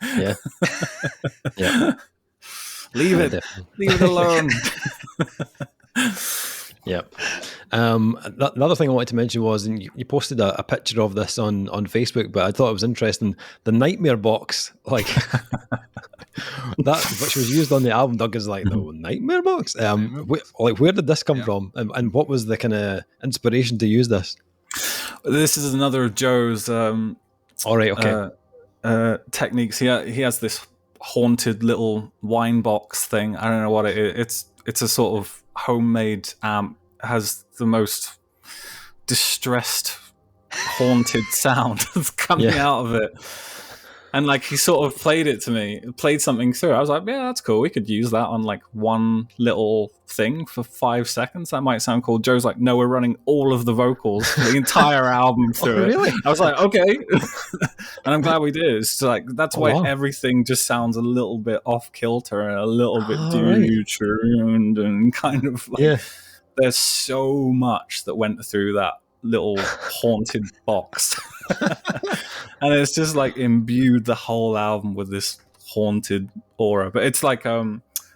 Leave it alone. Another thing I wanted to mention was, and you posted a picture of this on Facebook, but I thought it was interesting. The Nightmare box, like that, which was used on the album. Doug is like, the Nightmare box. Where did this come from, and what was the kind of inspiration to use this? This is another of Joe's. Techniques. He has this haunted little wine box thing. I don't know what it is. It's a sort of homemade amp, has the most distressed, haunted sound that's coming out of it. And like he sort of played something through. I was like, yeah, that's cool. We could use that on like one little thing for 5 seconds. That might sound cool. Joe's like, no, we're running all of the vocals for the entire album through really? I was like, okay. And I'm glad we did. It's like, that's why everything just sounds a little bit off kilter and a little bit detuned and kind of like, there's so much that went through that little haunted box. And it's just like imbued the whole album with this haunted aura. But it's like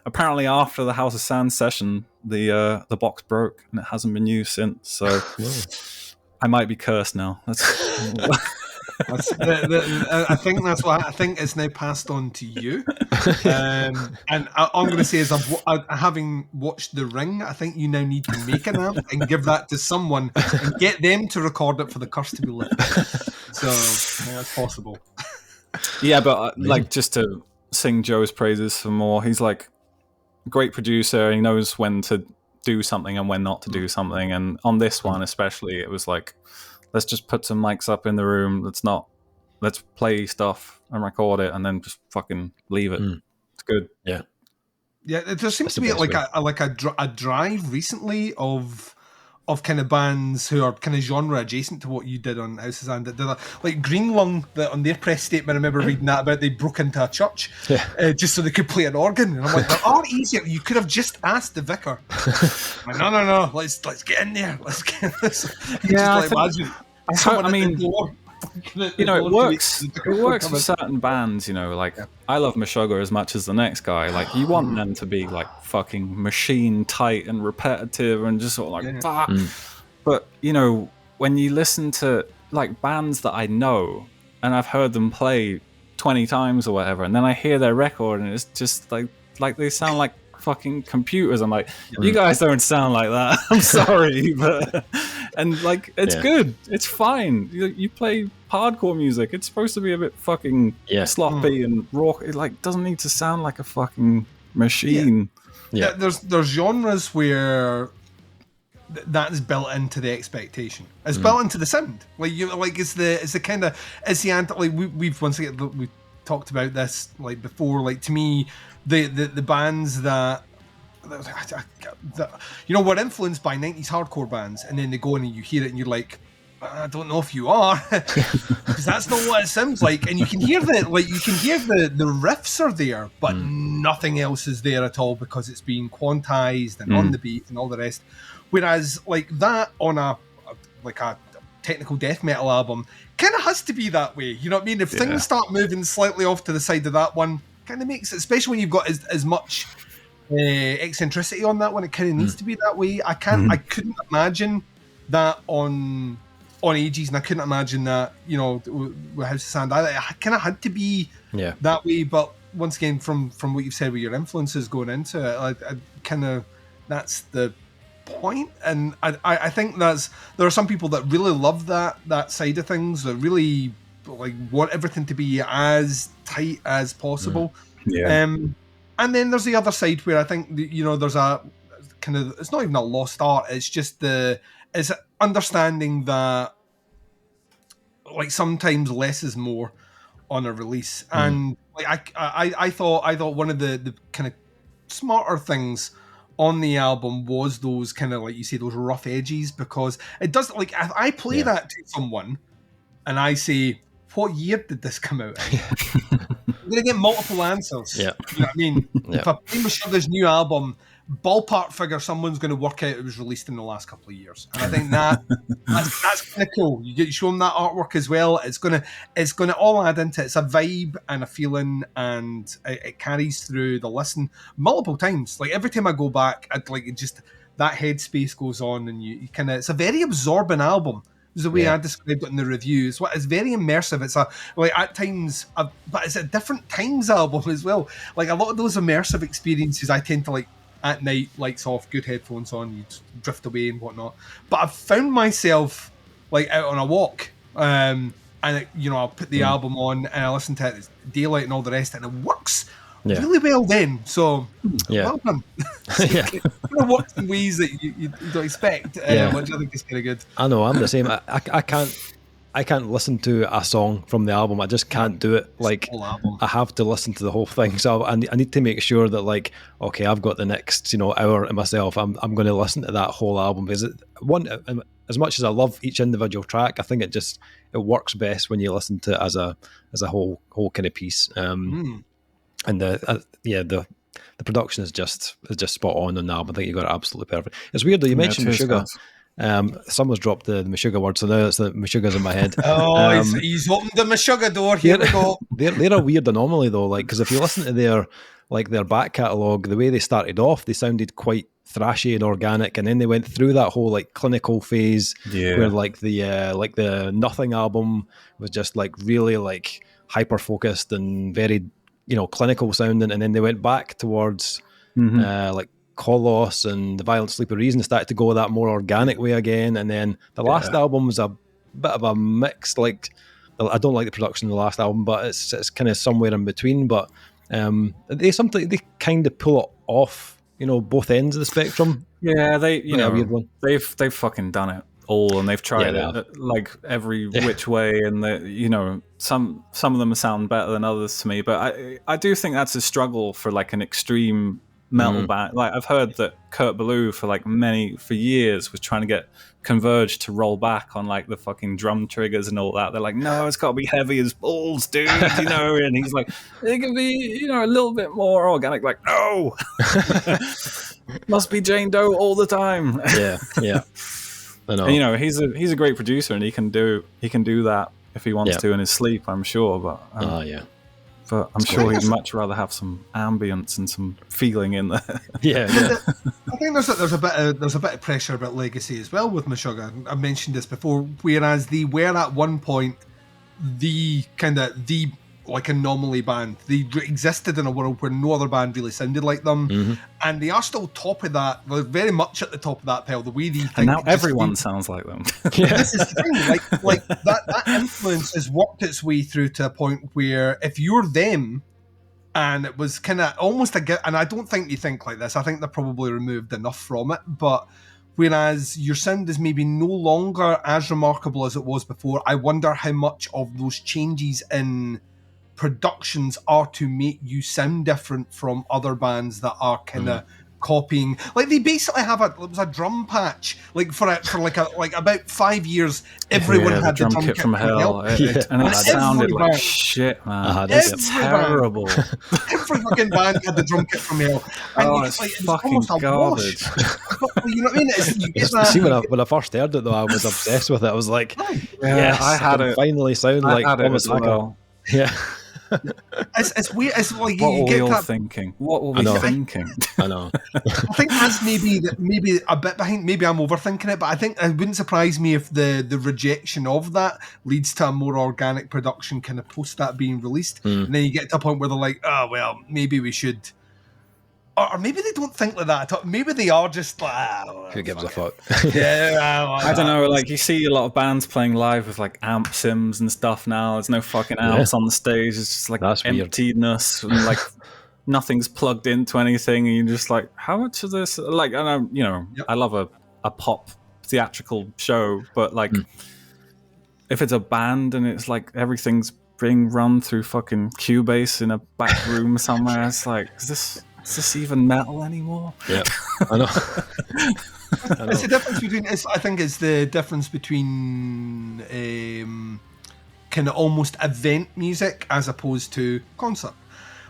apparently after the House of Sand session, the box broke and it hasn't been used since. So I might be cursed now. I think that's what I think is now passed on to you. And I'm going to say is having watched The Ring, I think you now need to make an amp and give that to someone and get them to record it for the curse to be lifted. So that's possible. Yeah, but like just to sing Joe's praises some more, he's like a great producer. He knows when to do something and when not to do something. And on this one especially, it was like, let's just put some mics up in the room. Let's play stuff and record it and then just fucking leave it. It's good. Yeah. There seems to be like a drive recently of kind of bands who are kind of genre adjacent to what you did on House of Sand. Like Green Lung, on their press statement, I remember reading that about they broke into a church just so they could play an organ. And I'm like, there are easier. You could have just asked the vicar. Like, no. Let's get in there. Let's get this. Yeah, I mean, you know, it works. It works for certain bands. You know, like I love Meshuggah as much as the next guy. Like you want them to be like fucking machine tight and repetitive and just sort of like fuck. But you know, when you listen to like bands that I know and I've heard them play 20 times or whatever, and then I hear their record and it's just like they sound like fucking computers. I'm like, you guys don't sound like that. I'm sorry, but and like it's good. It's fine. You play hardcore music. It's supposed to be a bit fucking sloppy and raw. It like doesn't need to sound like a fucking machine. Yeah. There's genres where that's built into the expectation. It's built into the sound. Like it's the kind of the anti. Like we've once again we talked about this like before. Like to me, the bands that we're influenced by 90s hardcore bands, and then they go in and you hear it and you're like, I don't know if you are, because that's not what it sounds like. And you can hear the riffs are there, but nothing else is there at all because it's being quantized and on the beat and all the rest. Whereas like that on a technical death metal album kind of has to be that way. You know what I mean? If things start moving slightly off to the side of that one, kind of makes it, especially when you've got as much eccentricity on that one, it kind of needs to be that way. I couldn't imagine that on Ages, and I couldn't imagine that, with House of Sand. I kind of had to be that way, but once again, from what you've said with your influences going into it, I kind of, that's the point. And I think there are some people that really love that side of things, that really like want everything to be as tight as possible. And then there's the other side where I think there's a kind of, it's not even a lost art, it's just it's understanding that like sometimes less is more on a release. And like I thought one of the kind of smarter things on the album was those kind of, like you say, those rough edges, because it does, like, if I play that to someone and I say, what year did this come out in? I'm going to get multiple answers. Yeah. You know what I mean? If I play Meshuggah's new album, ballpark figure, someone's going to work out it was released in the last couple of years. And I think that's kind of cool. You show them that artwork as well. It's going to all add into it. It's a vibe and a feeling, and it carries through the listen multiple times. Like every time I go back, I'd like it, just that headspace goes on, and you kind of, it's a very absorbing album. Is the way I described it in the review. It's very immersive. It's at times, but it's a different times album as well. Like a lot of those immersive experiences, I tend to like at night, lights off, good headphones on, you drift away and whatnot. But I've found myself like out on a walk, and I'll put the album on and I listen to it. It's daylight and all the rest, and it works really well then. So well done. It works in ways that you don't expect, which I think is kind of good. I know, I'm the same. I can't listen to a song from the album. I just can't do it. Like, I have to listen to the whole thing. So I need to make sure that, like, okay, I've got the next hour to myself. I'm going to listen to that whole album, because as much as I love each individual track, I think it works best when you listen to it as a whole kind of piece. And the production is just spot on the album. I think you got it absolutely perfect. It's weird though, you mentioned Meshuggah. Someone's dropped the Meshuggah word, so now it's the Meshuggah's in my head. He's opened the Meshuggah door. Here we go. They're a weird anomaly though, like, because if you listen to their back catalogue, the way they started off, they sounded quite thrashy and organic, and then they went through that whole like clinical phase where like the Nothing album was just like really like hyper focused and very clinical sounding, and then they went back towards like Kolos and the Violent Sleep of Reason, started to go that more organic way again, and then the last album was a bit of a mix. Like, I don't like the production of the last album, but it's kind of somewhere in between. But they kind of pull it off, both ends of the spectrum. Yeah, a weird one. They've fucking done it all, and they've tried it like every which way, and some of them sound better than others to me. But I do think that's a struggle for like an extreme metal band. Like, I've heard that Kurt Ballou for years was trying to get Converge to roll back on like the fucking drum triggers and all that. They're like, no, it's got to be heavy as balls, dude. And he's like, it can be a little bit more organic. Like, no, must be Jane Doe all the time. yeah I know. And, he's a great producer, and he can do that if he wants to in his sleep, I'm sure. But but I'm sure he'd much rather have some ambience and some feeling in there. I think there's a bit of pressure about legacy as well with Meshuggah. I mentioned this before, whereas they were at one point the like anomaly band. They existed in a world where no other band really sounded like them, and they are still top of that. They're very much at the top of that pile. The way they think, and now everyone sounds like them. This is the thing. Like that influence has worked its way through to a point where if you're them, and it was kind of almost and I don't think you think like this. I think they're probably removed enough from it, but. Whereas your sound is maybe no longer as remarkable as it was before, I wonder how much of those changes in productions are to make you sound different from other bands that are kind of copying. Like they basically have it was a drum patch. Like for about 5 years, everyone had the drum kit from hell. And it sounded like shit, man. It's terrible. Every fucking band had the drum kit from hell. And it's fucking garbage. You know what I mean? See, when I first heard it though, I was obsessed with it. I was like, yes, I had it. Finally sound like almost like It's weird. It's like what you were get we that. Thinking? What were we thinking? I know. I think that's maybe a bit behind. Maybe I'm overthinking it, but I think it wouldn't surprise me if the rejection of that leads to a more organic production kind of post that being released, and then you get to a point where they're like, oh well, maybe we should. Or maybe they don't think like that. Maybe they are just like, who gives a fuck? I don't know. Like you see a lot of bands playing live with like amp sims and stuff now. There's no fucking amps on the stage. It's just like emptiness and like nothing's plugged into anything. And you're just like, how much of this? Like, I know, I love a pop theatrical show, but like if it's a band and it's like everything's being run through fucking Cubase in a back room somewhere, it's like, is this even metal anymore? Yeah, I know. It's the difference between. I think it's the difference between kind of almost event music as opposed to concert.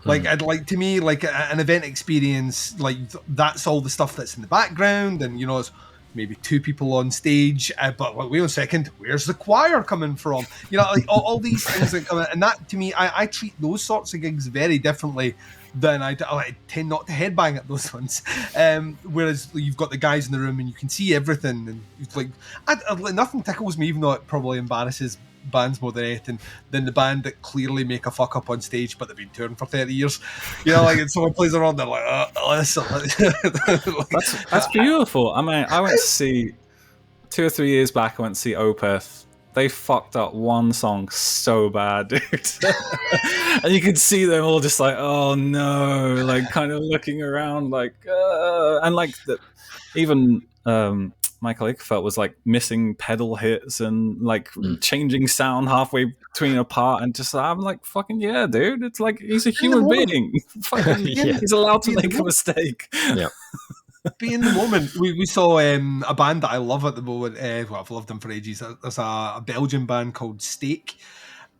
Like, to me, like an event experience, like that's all the stuff that's in the background, and it's maybe two people on stage, but wait a second, where's the choir coming from? Like all these things that come in, and that to me, I treat those sorts of gigs very differently than I tend not to headbang at those ones. Whereas you've got the guys in the room and you can see everything, and it's like nothing tickles me, even though it probably embarrasses bands more than anything, than the band that clearly make a fuck up on stage, but they've been touring for 30 years. Like someone plays around, they're like, that's beautiful. I mean, I went to see 2 or 3 years back. I went to see Opeth. They fucked up one song so bad, dude. And you could see them all just like, oh no, like kind of looking around like, and like even Michael Ickfeld was like missing pedal hits and like changing sound halfway between a part, and just I'm like, fucking yeah, dude. It's like he's a human being. Fucking, he's allowed to make a mistake. Yeah. Be in the moment. We saw a band that I love at the moment. Well, I've loved them for ages. There's a Belgian band called Steak,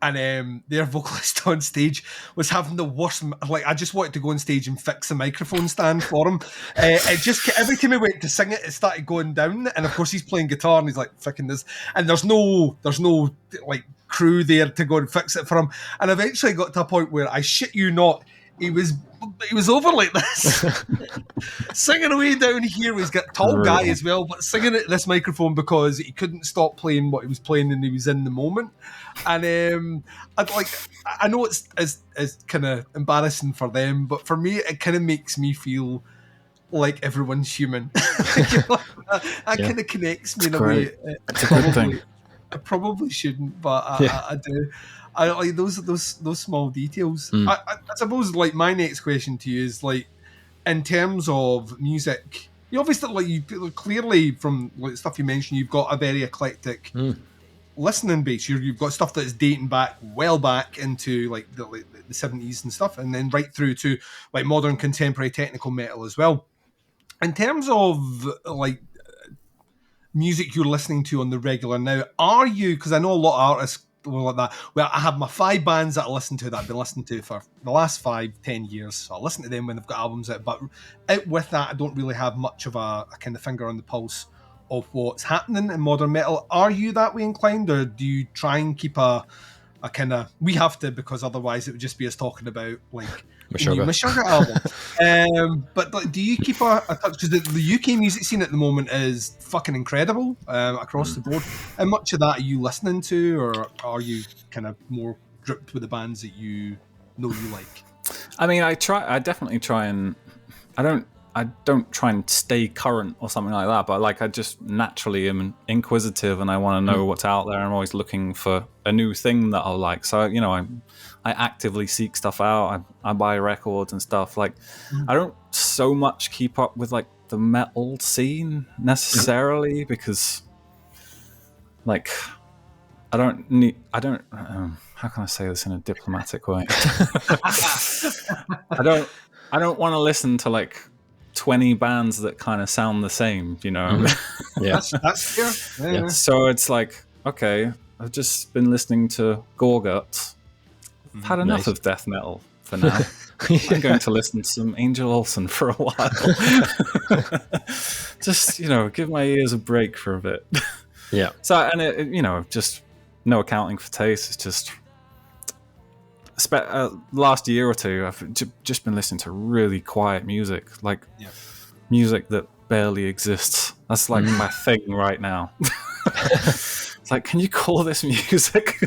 and their vocalist on stage was having the worst. Like, I just wanted to go on stage and fix a microphone stand for him. It just every time he went to sing it, it started going down. And of course, he's playing guitar and he's like fucking this. And there's no like crew there to go and fix it for him. And eventually got to a point where, I shit you not, he was over like this, singing away down here. He's got a tall guy as well, but singing at this microphone because he couldn't stop playing what he was playing and he was in the moment. And I know it's kind of embarrassing for them, but for me, it kind of makes me feel like everyone's human. That kind of connects me in a way. It's a good thing. I probably shouldn't, but I do. I like those small details. I suppose like my next question to you is like, in terms of music, you obviously like you clearly from like stuff you mentioned, you've got a very eclectic listening base. You've got stuff that's dating back well back into like the 70s and stuff, and then right through to like modern contemporary technical metal as well. In terms of like music you're listening to on the regular now, are you? Because I know a lot of artists like that. Well, I have my 5 bands that I listen to that I've been listening to for the last 5-10 years. So I listen to them when they've got albums out. But out with that, I don't really have much of a kind of finger on the pulse of what's happening in modern metal. Are you that way inclined, or do you try and keep a kind of? We have to, because otherwise it would just be us talking about like the new Meshuggah album. But like, do you keep a touch? Because the UK music scene at the moment is fucking incredible across the board. How much of that are you listening to, or are you kind of more gripped with the bands that you know you like? I mean, I definitely try and I don't try and stay current or something like that, but like I just naturally am inquisitive and I want to know what's out there. I'm always looking for a new thing that I'll like. So, I actively seek stuff out. I buy records and stuff. Like, I don't so much keep up with like the metal scene necessarily because, like, how can I say this in a diplomatic way? I don't want to listen to like 20 bands that kind of sound the same, you know. Yeah. That's fair. Yeah. So it's like, okay, I've just been listening to Gorguts. I've had enough Nice. of death metal for now. I'm going to listen to some Angel Olsen for a while. Just, you know, give my ears a break for a bit. Yeah. So, and it, you know, just no accounting for taste. It's just last year or two, I've just been listening to really quiet music, like music that barely exists. That's like my thing right now. It's like, can you call this music?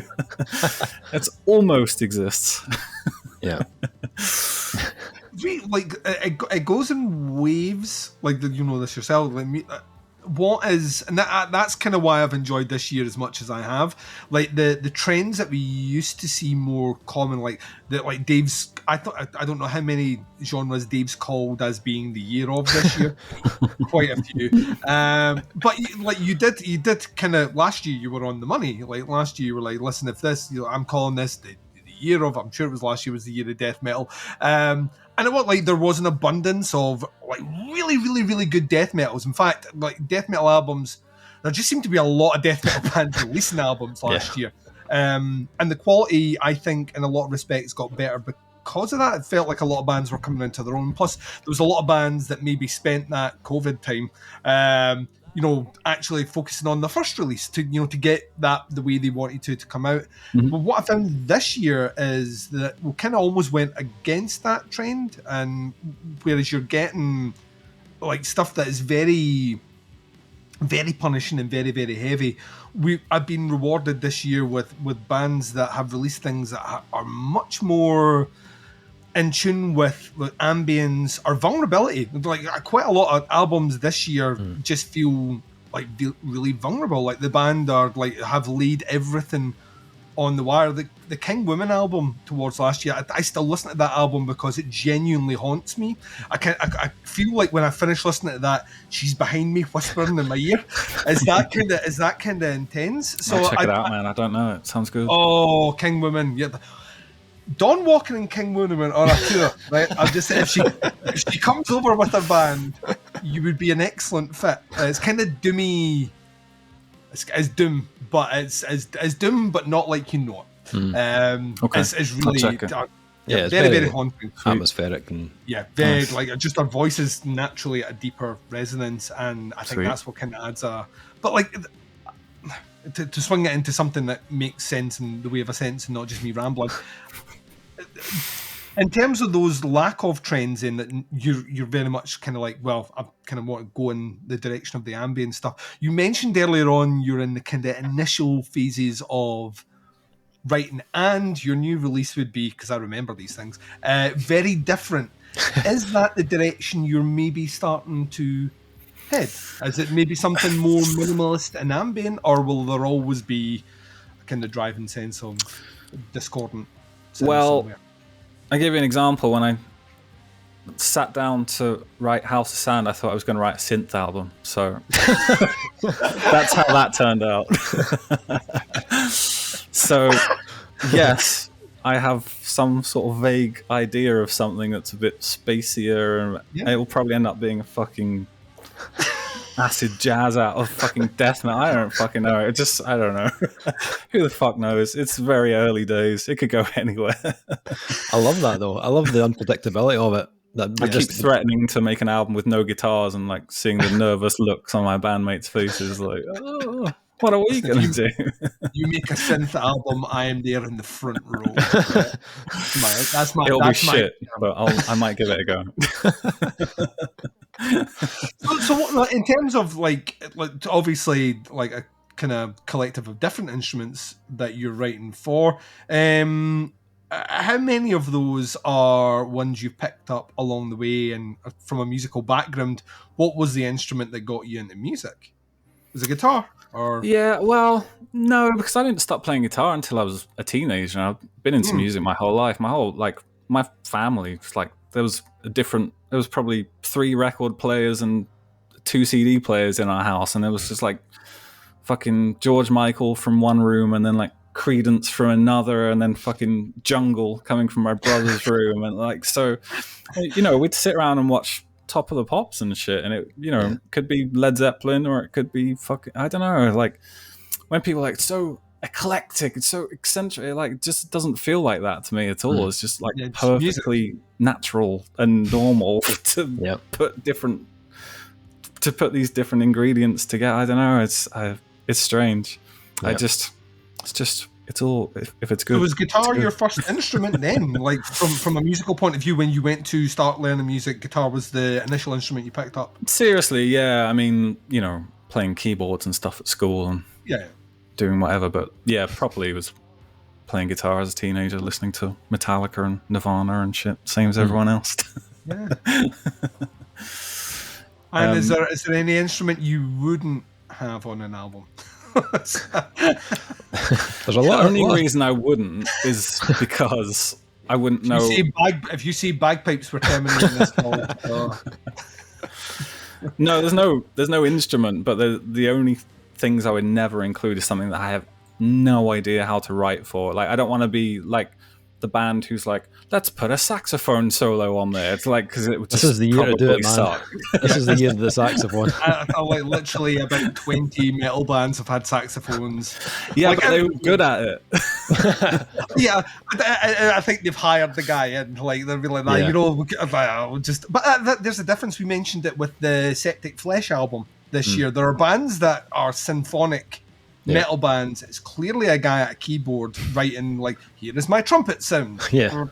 It almost exists. Yeah. Like it goes in waves. Like you know this yourself. Like what is, and that's kind of why I've enjoyed this year as much as I have. Like the trends that we used to see more common, like Dave's. I don't know how many genres Dave's called as being the year of this year. Quite a few. But you did kind of last year. You were on the money. Like last year, you were like, listen, if this, I'm calling this the year of. I'm sure it was last year was the year of death metal. And it was like there was an abundance of like really, really, really good death metals. In fact, like death metal albums, there just seemed to be a lot of death metal bands releasing albums last year. And the quality, I think, in a lot of respects, got better because of that. It felt like a lot of bands were coming into their own. Plus, there was a lot of bands that maybe spent that COVID time, actually focusing on the first release to get that the way they wanted to come out. Mm-hmm. But what I found this year is that we kind of almost went against that trend, and whereas you're getting like stuff that is very, very punishing and very, very heavy, I've been rewarded this year with bands that have released things that are much more in tune with ambience or vulnerability. Like quite a lot of albums this year just feel like really vulnerable. Like the band are like have laid everything on the wire. The King Woman album towards last year, I still listen to that album because it genuinely haunts me. I feel like when I finish listening to that, she's behind me whispering in my ear. Is that kind of intense? So I'll check it out, man. I don't know. It sounds good. Oh, King Woman, yeah. Dawnwalker and King Woman on a tour, right? I'll just say if she comes over with her band, you would be an excellent fit. It's kind of doomy. It's doom, but it's doom, but not like you know it. Okay, it's really it's very, very haunting, atmospheric, and very nice. like just her voice is naturally at a deeper resonance, and I think that's what kind of adds a. But like to swing it into something that makes sense in the way of a sense, and not just me rambling. In terms of those lack of trends, in that you're very much kind of like, well, I kind of want to go in the direction of the ambient stuff. You mentioned earlier on you're in the kind of initial phases of writing, and your new release would be, because I remember these things, very different. Is that the direction you're maybe starting to head? Is it maybe something more minimalist and ambient, or will there always be a kind of driving sense of discordant? Somewhere? I'll give you an example. When I sat down to write House of Sand, I thought I was going to write a synth album. So that's how that turned out. So, yes, I have some sort of vague idea of something that's a bit spacier, and it will probably end up being a fucking acid jazz out of fucking death metal. I don't fucking know. I don't know. Who the fuck knows? It's very early days. It could go anywhere. I love that though. I love the unpredictability of it. I keep threatening to make an album with no guitars, and like seeing the nervous looks on my bandmates' faces, like, oh, what are we gonna do? You make a synth album, I am there in the front row. It'll be shit, but I might give it a go. So in terms of like obviously like a kind of collective of different instruments that you're writing for, how many of those are ones you've picked up along the way? And from a musical background, what was the instrument that got you into music? Was it guitar? Or yeah, well, no, because I didn't start playing guitar until I was a teenager. And I've been into music my whole life. My family was like, there was probably 3 record players and 2 CD players in our house, and it was just like fucking George Michael from one room, and then like Creedence from another, and then fucking Jungle coming from my brother's room, and like, so, we'd sit around and watch Top of the Pops and shit, and it could be Led Zeppelin or it could be fucking, I don't know, like when people are like, it's so eclectic, it's so eccentric, it like just doesn't feel like that to me at all. It's just like it's perfectly natural and normal to put these different ingredients together. I don't know, it's strange. It's all, if it's good. So was guitar your first instrument then? Like from a musical point of view, when you went to start learning music, guitar was the initial instrument you picked up? Seriously, yeah. I mean, playing keyboards and stuff at school and doing whatever. But yeah, properly was playing guitar as a teenager, listening to Metallica and Nirvana and shit, same as everyone else. Yeah. And is there any instrument you wouldn't have on an album? There's a lot. The only reason I wouldn't is because I wouldn't know. If you see bagpipes were terminating this call. No, there's no instrument, but the only things I would never include is something that I have no idea how to write for. Like, I don't want to be like the band who's like, let's put a saxophone solo on there. It's like, because it would just, this is the year to do it, man. Suck. This is the year of the saxophone. I feel like literally about 20 metal bands have had saxophones. Yeah, like, but they were good at it. Yeah, I think they've hired the guy in. Like, they'll be like, But there's a difference. We mentioned it with the Septic Flesh album this year. There are bands that are symphonic metal bands. It's clearly a guy at a keyboard writing, like, here is my trumpet sound. Yeah.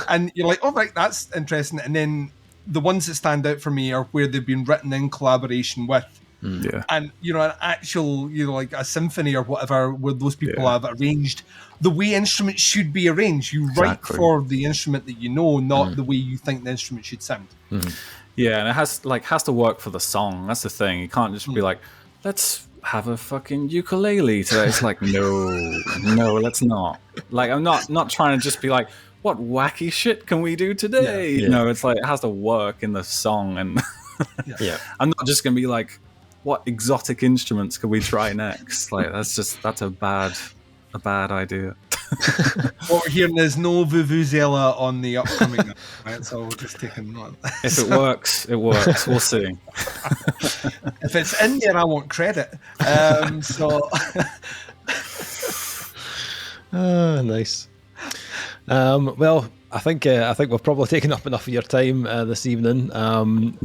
And you're like, oh, right, that's interesting. And then the ones that stand out for me are where they've been written in collaboration with. Yeah. And, an actual, like a symphony or whatever, where those people have arranged the way instruments should be arranged. You write for the instrument that you know, not the way you think the instrument should sound. Yeah, and it has to work for the song. That's the thing. You can't just be like, let's have a fucking ukulele today. It's like, no, let's not. Like, I'm not trying to just be like, what wacky shit can we do today? No, it's like, it has to work in the song, and I'm not just gonna be like, what exotic instruments can we try next? Like, that's a bad idea. What we're hearing is no Vuvuzela on the upcoming, right? So we're just taking that. If it works, it works. We'll see. If it's in there, I want credit. Nice. Well, I think we've probably taken up enough of your time this evening.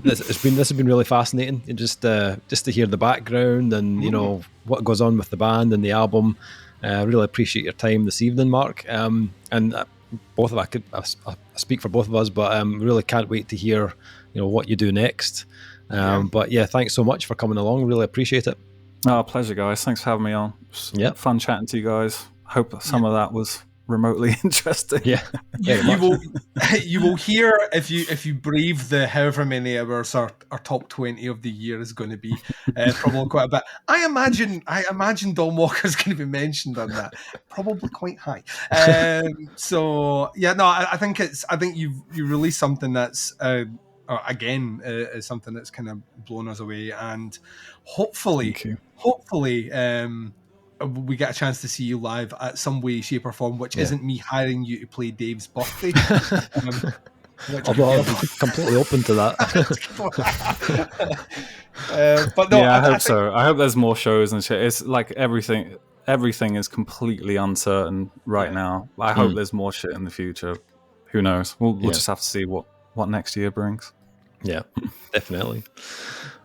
This has been really fascinating, and just to hear the background and what goes on with the band and the album. I really appreciate your time this evening, Mark. And both of us, I speak for both of us, but really can't wait to hear what you do next. But yeah, thanks so much for coming along. Really appreciate it. Oh, pleasure, guys. Thanks for having me on. Fun chatting to you guys. Hope some of that was remotely interesting. Yeah. You will hear if you brave the however many hours our top 20 of the year is going to be, probably quite a bit. I imagine Dawnwalker is going to be mentioned on that, probably quite high. So yeah, no, I think you released something that's is something that's kind of blown us away, and hopefully we get a chance to see you live at some way, shape, or form, which isn't me hiring you to play Dave's birthday. I'm completely open to that. But no, I hope so. I hope there's more shows and shit. It's like everything is completely uncertain right now. I hope there's more shit in the future. Who knows? We'll just have to see what next year brings. Yeah, definitely.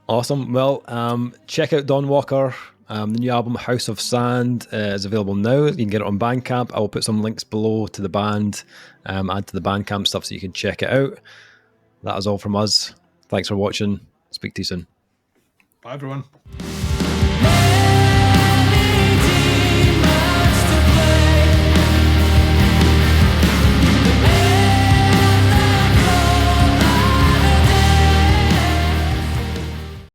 Awesome. Well, check out Dawnwalker. The new album House of Sand is available now. You can get it on Bandcamp. I will put some links below to the band and to the Bandcamp stuff so you can check it out. That is all from us. Thanks for watching. Speak to you soon. Bye, everyone.